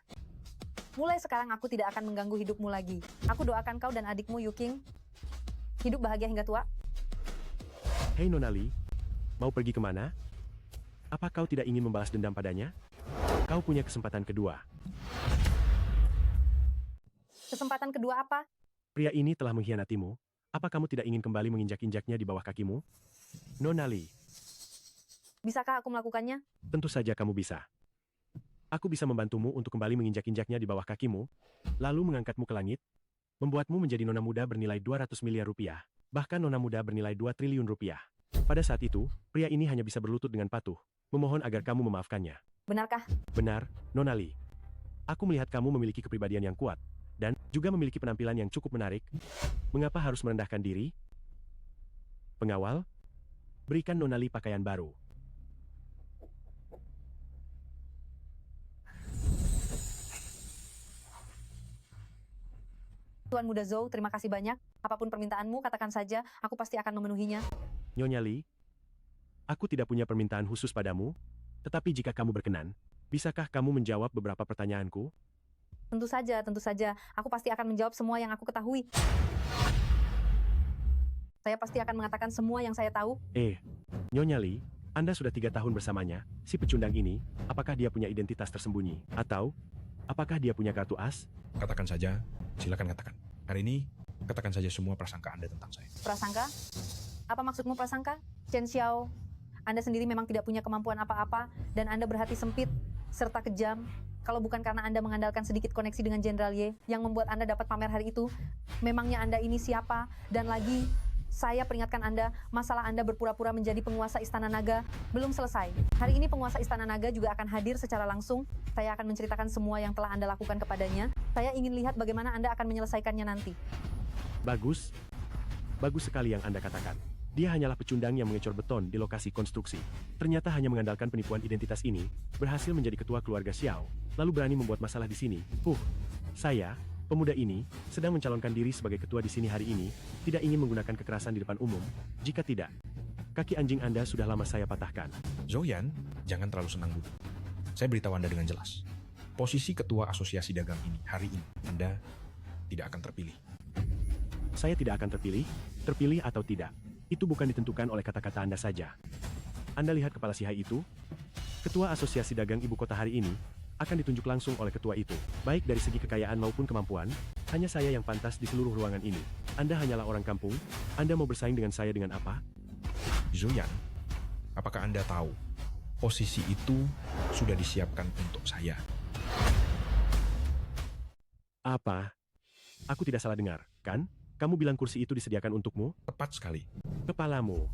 Mulai sekarang aku tidak akan mengganggu hidupmu lagi. Aku doakan kau dan adikmu Yuking hidup bahagia hingga tua. Hei Nona Lee, mau pergi kemana? Apa kau tidak ingin membalas dendam padanya? Kau punya kesempatan kedua. Kesempatan kedua apa? Pria ini telah mengkhianatimu. Apa kamu tidak ingin kembali menginjak-injaknya di bawah kakimu? Nona Lee, Bisakah aku melakukannya? tentu saja kamu bisa. Aku bisa membantumu untuk kembali menginjak-injaknya di bawah kakimu, lalu mengangkatmu ke langit, membuatmu menjadi nona muda bernilai 200 miliar rupiah, bahkan nona muda bernilai 2 triliun rupiah. Pada saat itu, pria ini hanya bisa berlutut dengan patuh, memohon agar kamu memaafkannya. Benarkah? Benar, Nona Lee. Aku melihat kamu memiliki kepribadian yang kuat, dan juga memiliki penampilan yang cukup menarik. Mengapa harus merendahkan diri? Pengawal, berikan Nona Lee pakaian baru. Tuan Muda Zhou, terima kasih banyak. Apapun permintaanmu, katakan saja, aku pasti akan memenuhinya. Nyonya Lee, aku tidak punya permintaan khusus padamu, tetapi jika kamu berkenan, bisakah kamu menjawab beberapa pertanyaanku? Tentu saja. Aku pasti akan menjawab semua yang aku ketahui. Saya pasti akan mengatakan semua yang saya tahu. Nyonya Lee, Anda sudah 3 tahun bersamanya, si pecundang ini, apakah dia punya identitas tersembunyi? Atau, apakah dia punya kartu as? Katakan saja, silakan katakan. Hari ini, katakan saja semua prasangka Anda tentang saya. Prasangka? Apa maksudmu prasangka? Chen Xiao, Anda sendiri memang tidak punya kemampuan apa-apa, dan Anda berhati sempit, serta kejam. Kalau bukan karena Anda mengandalkan sedikit koneksi dengan Jenderal Ye, yang membuat Anda dapat pamer hari itu, memangnya Anda ini siapa? Dan lagi, saya peringatkan Anda, masalah Anda berpura-pura menjadi penguasa Istana Naga belum selesai. Hari ini penguasa Istana Naga juga akan hadir secara langsung. Saya akan menceritakan semua yang telah Anda lakukan kepadanya. Saya ingin lihat bagaimana Anda akan menyelesaikannya nanti. Bagus. Bagus sekali yang Anda katakan. Dia hanyalah pecundang yang mengecor beton di lokasi konstruksi. Ternyata hanya mengandalkan penipuan identitas ini, berhasil menjadi ketua keluarga Xiao, lalu berani membuat masalah di sini. Saya, pemuda ini, sedang mencalonkan diri sebagai ketua di sini hari ini, tidak ingin menggunakan kekerasan di depan umum. Jika tidak, kaki anjing Anda sudah lama saya patahkan. Zoyan, jangan terlalu senang dulu. Saya beritahu Anda dengan jelas. Posisi ketua asosiasi dagang ini, hari ini, Anda tidak akan terpilih. Saya tidak akan terpilih atau tidak. Itu bukan ditentukan oleh kata-kata Anda saja. Anda lihat kepala Sihai itu? Ketua Asosiasi Dagang Ibu Kota hari ini akan ditunjuk langsung oleh ketua itu. Baik dari segi kekayaan maupun kemampuan, hanya saya yang pantas di seluruh ruangan ini. Anda hanyalah orang kampung. Anda mau bersaing dengan saya dengan apa? Zoyan, apakah Anda tahu posisi itu sudah disiapkan untuk saya? Apa? Aku tidak salah dengar, kan? Kamu bilang kursi itu disediakan untukmu? Tepat sekali. Kepalamu.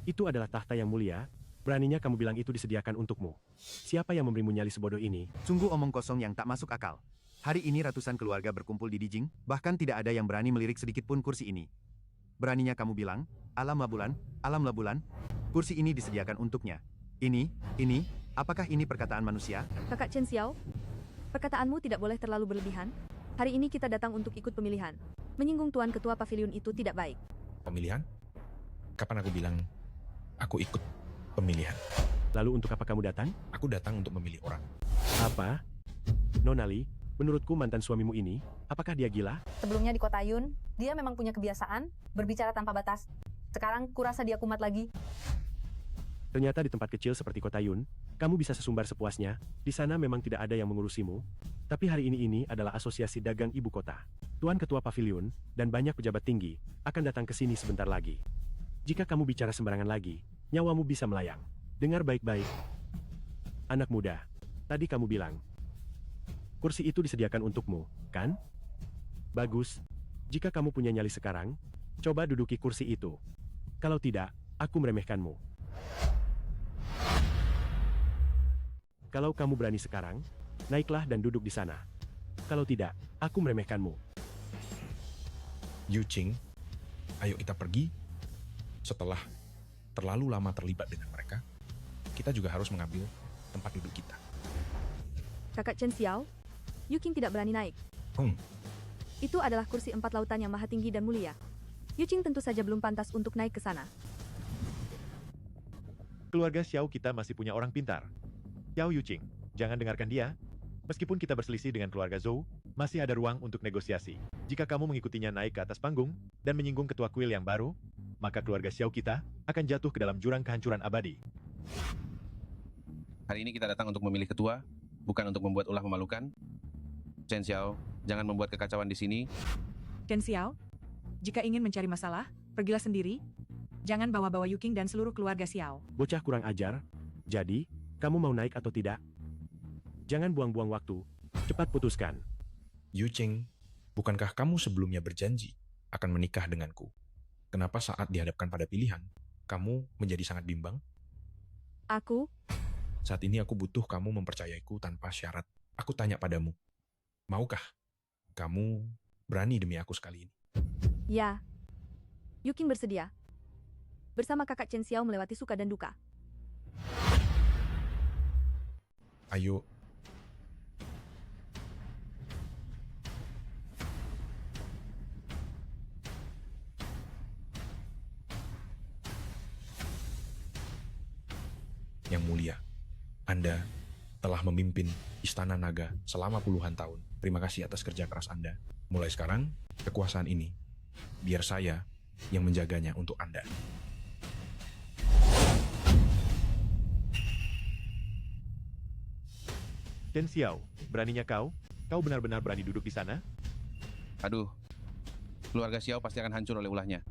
Itu adalah tahta yang mulia. Beraninya kamu bilang itu disediakan untukmu. Siapa yang memberimu nyali sebodoh ini? Sungguh omong kosong yang tak masuk akal. Hari ini ratusan keluarga berkumpul di Dijing, bahkan tidak ada yang berani melirik sedikit pun kursi ini. Beraninya kamu bilang, alam labulan, kursi ini disediakan untuknya. Ini, apakah ini perkataan manusia? Kakak Chen Xiao, perkataanmu tidak boleh terlalu berlebihan. Hari ini kita datang untuk ikut pemilihan. Menyinggung Tuan Ketua Pavilion itu tidak baik. Pemilihan? Kapan aku bilang aku ikut pemilihan? Lalu untuk apa kamu datang? Aku datang untuk memilih orang. Apa? Nona Lee, menurutku mantan suamimu ini, apakah dia gila? Sebelumnya di Kota Yun, dia memang punya kebiasaan berbicara tanpa batas. Sekarang kurasa dia kumat lagi. Ternyata di tempat kecil seperti Kota Yun, kamu bisa sesumbar sepuasnya. Di sana memang tidak ada yang mengurusimu. Tapi hari ini adalah Asosiasi Dagang Ibu Kota. Tuan Ketua Pavilion dan banyak pejabat tinggi akan datang ke sini sebentar lagi. Jika kamu bicara sembarangan lagi, nyawamu bisa melayang. Dengar baik-baik. Anak muda, tadi kamu bilang, kursi itu disediakan untukmu, kan? Bagus. Jika kamu punya nyali sekarang, coba duduki kursi itu. Kalau tidak, aku meremehkanmu. Kalau kamu berani sekarang, naiklah dan duduk di sana. Kalau tidak, aku meremehkanmu. Yu Qing, ayo kita pergi. Setelah terlalu lama terlibat dengan mereka, kita juga harus mengambil tempat duduk kita. Kakak Chen Xiao, Yuking tidak berani naik. Itu adalah kursi 4 lautan yang maha tinggi dan mulia. Yuqing tentu saja belum pantas untuk naik ke sana. Keluarga Xiao kita masih punya orang pintar. Xiao Yuqing, jangan dengarkan dia. Meskipun kita berselisih dengan keluarga Zhou, masih ada ruang untuk negosiasi. Jika kamu mengikutinya naik ke atas panggung dan menyinggung ketua kuil yang baru, maka keluarga Xiao kita akan jatuh ke dalam jurang kehancuran abadi. Hari ini kita datang untuk memilih ketua, bukan untuk membuat ulah memalukan. Chen Xiao, jangan membuat kekacauan di sini. Chen Xiao, jika ingin mencari masalah, pergilah sendiri. Jangan bawa-bawa Yuking dan seluruh keluarga Xiao. Bocah kurang ajar. Jadi, kamu mau naik atau tidak? Jangan buang-buang waktu. Cepat putuskan. Yu Qing, bukankah kamu sebelumnya berjanji akan menikah denganku? Kenapa saat dihadapkan pada pilihan, kamu menjadi sangat bimbang? Aku? Saat ini aku butuh kamu mempercayaiku tanpa syarat. Aku tanya padamu, maukah kamu berani demi aku sekali ini? Ya. Yuking bersedia. Bersama kakak Chen Xiao melewati suka dan duka. Ayo. Yang mulia, Anda telah memimpin Istana Naga selama puluhan tahun. Terima kasih atas kerja keras Anda. Mulai sekarang, kekuasaan ini, biar saya yang menjaganya untuk Anda. Chen Xiao, beraninya kau? Kau benar-benar berani duduk di sana? Aduh, keluarga Xiao pasti akan hancur oleh ulahnya.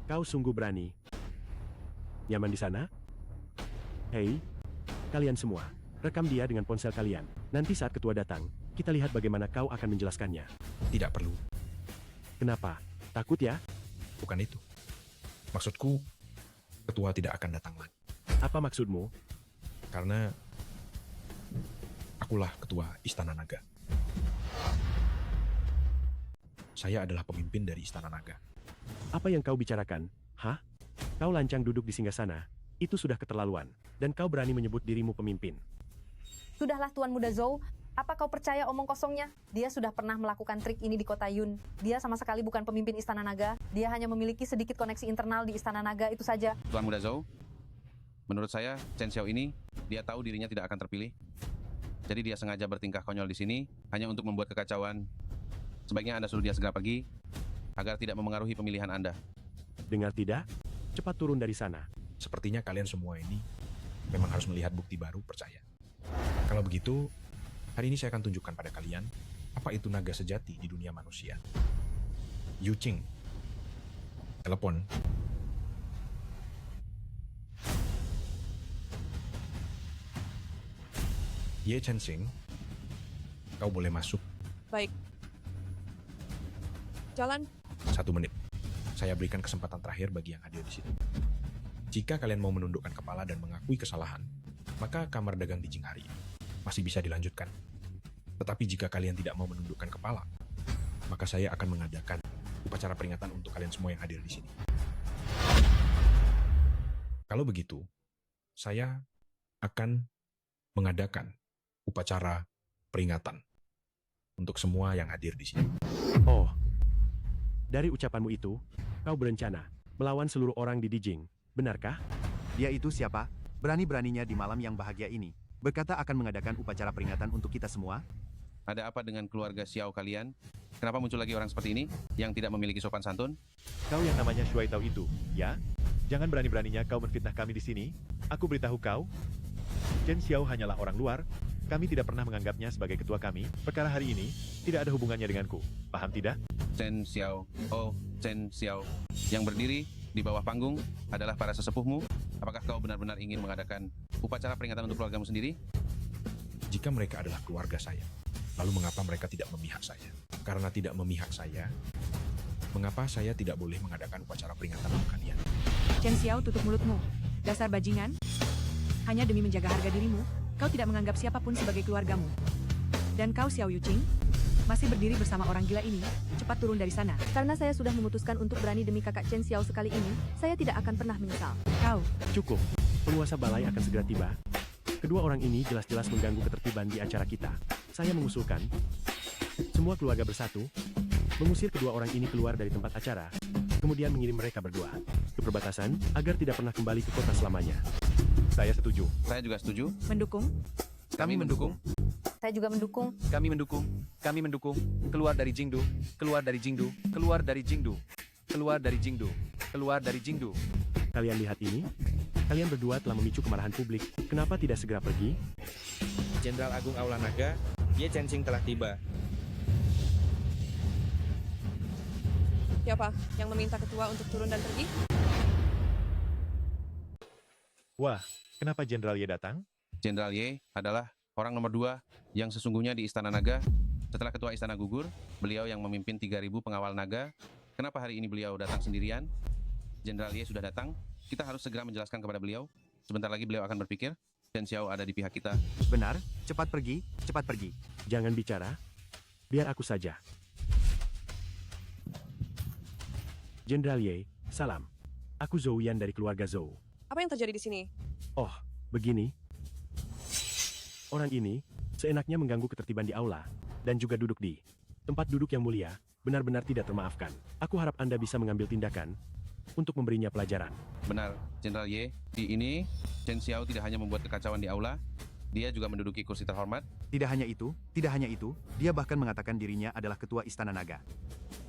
Kau sungguh berani. Nyaman di sana? Hei, kalian semua, rekam dia dengan ponsel kalian. Nanti saat ketua datang, kita lihat bagaimana kau akan menjelaskannya. Tidak perlu. Kenapa? Takut ya? Bukan itu. Maksudku, ketua tidak akan datang lagi. Apa maksudmu? Karena akulah ketua Istana Naga. Saya adalah pemimpin dari Istana Naga. Apa yang kau bicarakan? Hah? Kau lancang duduk di singgahsana. Itu sudah keterlaluan. Dan kau berani menyebut dirimu pemimpin. Sudahlah Tuan Muda Zhou, apa kau percaya omong kosongnya? Dia sudah pernah melakukan trik ini di kota Yun. Dia sama sekali bukan pemimpin Istana Naga. Dia hanya memiliki sedikit koneksi internal di Istana Naga, itu saja. Tuan Muda Zhou, menurut saya Chen Xiao ini, dia tahu dirinya tidak akan terpilih. Jadi dia sengaja bertingkah konyol di sini, hanya untuk membuat kekacauan. Sebaiknya Anda suruh dia segera pergi, agar tidak memengaruhi pemilihan Anda. Dengar tidak? Cepat turun dari sana. Sepertinya kalian semua ini memang harus melihat bukti baru, percaya. Kalau begitu, hari ini saya akan tunjukkan pada kalian apa itu naga sejati di dunia manusia. Yu Qing, telepon. Ye Chensing, kau boleh masuk. Baik. Jalan. 1 menit. Saya berikan kesempatan terakhir bagi yang hadir di sini. Jika kalian mau menundukkan kepala dan mengakui kesalahan, maka kamar dagang di Jing hari ini masih bisa dilanjutkan. Tetapi jika kalian tidak mau menundukkan kepala, maka saya akan mengadakan upacara peringatan untuk kalian semua yang hadir di sini. Kalau begitu, saya akan mengadakan upacara peringatan untuk semua yang hadir di sini. Oh, dari ucapanmu itu, kau berencana melawan seluruh orang di Dijing, benarkah? Dia itu siapa? Berani-beraninya di malam yang bahagia ini, berkata akan mengadakan upacara peringatan untuk kita semua? Ada apa dengan keluarga Xiao kalian? Kenapa muncul lagi orang seperti ini, yang tidak memiliki sopan santun? Kau yang namanya Shuai Tao itu, ya? Jangan berani-beraninya kau menfitnah kami di sini. Aku beritahu kau, Chen Xiao hanyalah orang luar. Kami tidak pernah menganggapnya sebagai ketua kami. Perkara hari ini tidak ada hubungannya denganku. Paham tidak? Chen Xiao, oh Chen Xiao, yang berdiri di bawah panggung adalah para sesepuhmu. Apakah kau benar-benar ingin mengadakan upacara peringatan untuk keluargamu sendiri? Jika mereka adalah keluarga saya, lalu mengapa mereka tidak memihak saya? Karena tidak memihak saya, mengapa saya tidak boleh mengadakan upacara peringatan untuk kalian? Chen Xiao, tutup mulutmu. Dasar bajingan. Hanya demi menjaga harga dirimu, kau tidak menganggap siapapun sebagai keluargamu. Dan kau Xiao Yuqing, masih berdiri bersama orang gila ini, cepat turun dari sana. Karena saya sudah memutuskan untuk berani demi kakak Chen Xiao sekali ini, saya tidak akan pernah menyesal. Kau. Cukup. Penguasa balai akan segera tiba. Kedua orang ini jelas-jelas mengganggu ketertiban di acara kita. Saya mengusulkan, semua keluarga bersatu, mengusir kedua orang ini keluar dari tempat acara, kemudian mengirim mereka berdua ke perbatasan, agar tidak pernah kembali ke kota selamanya. Saya setuju. Saya juga setuju. Mendukung. Kami mendukung. Saya juga mendukung. Kami mendukung. Kami mendukung. Keluar dari Jingdu. Keluar dari Jingdu. Keluar dari Jingdu. Keluar dari Jingdu. Keluar dari Jingdu. Kalian lihat ini? Kalian berdua telah memicu kemarahan publik. Kenapa tidak segera pergi? Jenderal Agung Aula Naga, Ye Chensing telah tiba. Siapa yang meminta ketua untuk turun dan pergi? Wah, kenapa Jenderal Ye datang? Jenderal Ye adalah orang nomor 2 yang sesungguhnya di Istana Naga. Setelah ketua istana gugur, beliau yang memimpin 3.000 pengawal naga. Kenapa hari ini beliau datang sendirian? Jenderal Ye sudah datang. Kita harus segera menjelaskan kepada beliau. Sebentar lagi beliau akan berpikir, Chen Xiao ada di pihak kita. Benar, cepat pergi, cepat pergi. Jangan bicara. Biar aku saja. Jenderal Ye, salam. Aku Zhou Yan dari keluarga Zhou. Apa yang terjadi di sini? Oh, begini. Orang ini seenaknya mengganggu ketertiban di aula dan juga duduk di tempat duduk yang mulia, benar-benar tidak termaafkan. Aku harap Anda bisa mengambil tindakan untuk memberinya pelajaran. Benar, Jenderal Ye. Di ini, Chen Xiao tidak hanya membuat kekacauan di aula, dia juga menduduki kursi terhormat. Tidak hanya itu, dia bahkan mengatakan dirinya adalah ketua Istana Naga.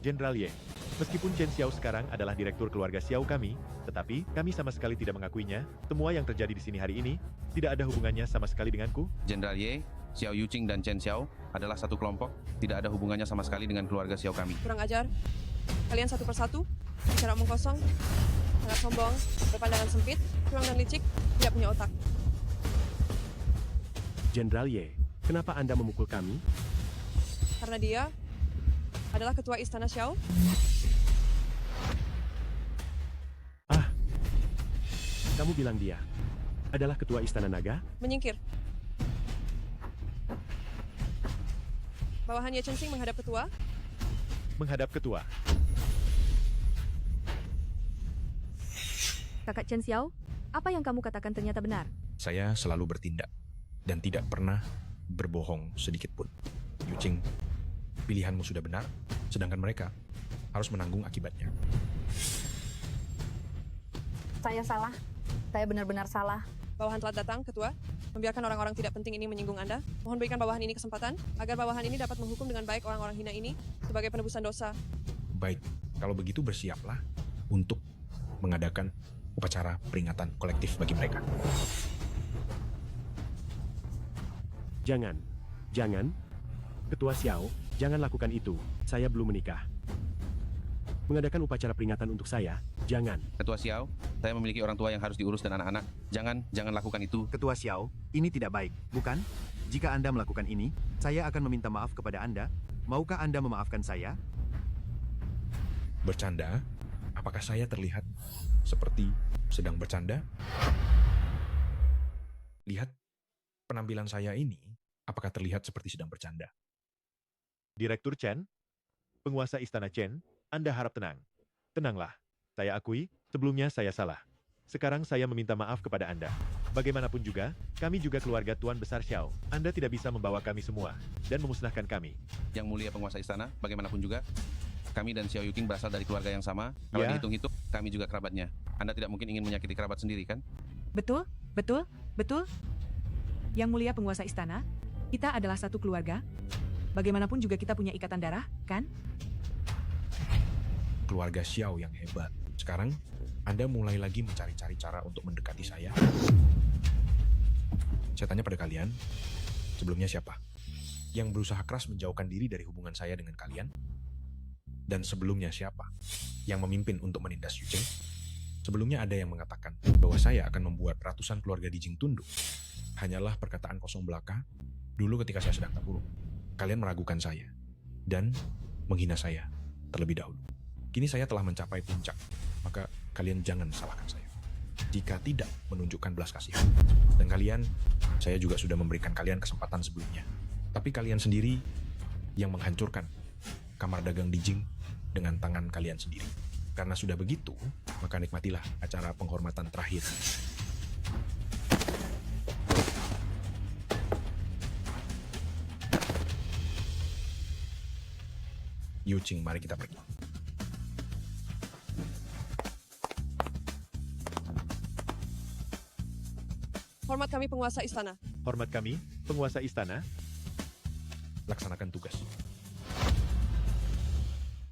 Jenderal Ye, meskipun Chen Xiao sekarang adalah direktur keluarga Xiao kami, tetapi kami sama sekali tidak mengakuinya. Semua yang terjadi di sini hari ini tidak ada hubungannya sama sekali denganku. Jenderal Ye, Xiao Yuqing dan Chen Xiao adalah satu kelompok, tidak ada hubungannya sama sekali dengan keluarga Xiao kami. Kurang ajar. Kalian satu persatu, bicara omong kosong, sangat sombong, berpandangan sempit, curang dan licik, tidak punya otak. Jenderal Ye, kenapa Anda memukul kami? Karena dia adalah ketua Istana Xiao. Kamu bilang dia adalah ketua Istana Naga? Menyingkir. Bawahan Ye Chensing menghadap ketua. Menghadap ketua. Kakak Chen Xiao, apa yang kamu katakan ternyata benar. Saya selalu bertindak dan tidak pernah berbohong sedikit pun. Yuqing, pilihanmu sudah benar, sedangkan mereka harus menanggung akibatnya. Saya salah. Saya benar-benar salah. Bawahan telah datang, ketua. Membiarkan orang-orang tidak penting ini menyinggung Anda. Mohon berikan bawahan ini kesempatan, agar bawahan ini dapat menghukum dengan baik orang-orang hina ini sebagai penebusan dosa. Baik, kalau begitu bersiaplah untuk mengadakan upacara peringatan kolektif bagi mereka. Jangan. Ketua Xiao, jangan lakukan itu. Saya belum menikah. Mengadakan upacara peringatan untuk saya, jangan. Ketua Xiao, saya memiliki orang tua yang harus diurus dan anak-anak. Jangan lakukan itu. Ketua Xiao, ini tidak baik, bukan? Jika Anda melakukan ini, saya akan meminta maaf kepada Anda. Maukah Anda memaafkan saya? Bercanda? Apakah saya terlihat seperti sedang bercanda? Lihat penampilan saya ini, apakah terlihat seperti sedang bercanda? Direktur Chen, penguasa Istana Chen, Anda harap tenang. Tenanglah. Saya akui, sebelumnya saya salah. Sekarang saya meminta maaf kepada Anda. Bagaimanapun juga, kami juga keluarga Tuan Besar Xiao. Anda tidak bisa membawa kami semua dan memusnahkan kami. Yang mulia penguasa istana, bagaimanapun juga, kami dan Xiao Yuqing berasal dari keluarga yang sama. Kalau Ya. dihitung-hitung, kami juga kerabatnya. Anda tidak mungkin ingin menyakiti kerabat sendiri, kan? Betul. Yang mulia penguasa istana, kita adalah satu keluarga. Bagaimanapun juga kita punya ikatan darah, kan? Keluarga Xiao yang hebat. Sekarang, Anda mulai lagi mencari-cari cara untuk mendekati saya. Saya tanya pada kalian, sebelumnya siapa? Yang berusaha keras menjauhkan diri dari hubungan saya dengan kalian? Dan sebelumnya siapa? Yang memimpin untuk menindas Yuqing? Sebelumnya ada yang mengatakan bahwa saya akan membuat ratusan keluarga di Jing tunduk. Hanyalah perkataan kosong belaka dulu ketika saya sedang terpuruk. Kalian meragukan saya dan menghina saya terlebih dahulu. Kini saya telah mencapai puncak, maka kalian jangan salahkan saya jika tidak menunjukkan belas kasihan. Dan kalian, saya juga sudah memberikan kalian kesempatan sebelumnya. Tapi kalian sendiri yang menghancurkan kamar dagang di Jing dengan tangan kalian sendiri. Karena sudah begitu, maka nikmatilah acara penghormatan terakhir. Yuqing, mari kita pergi. Hormat kami penguasa istana. Hormat kami, penguasa istana. laksanakan tugas.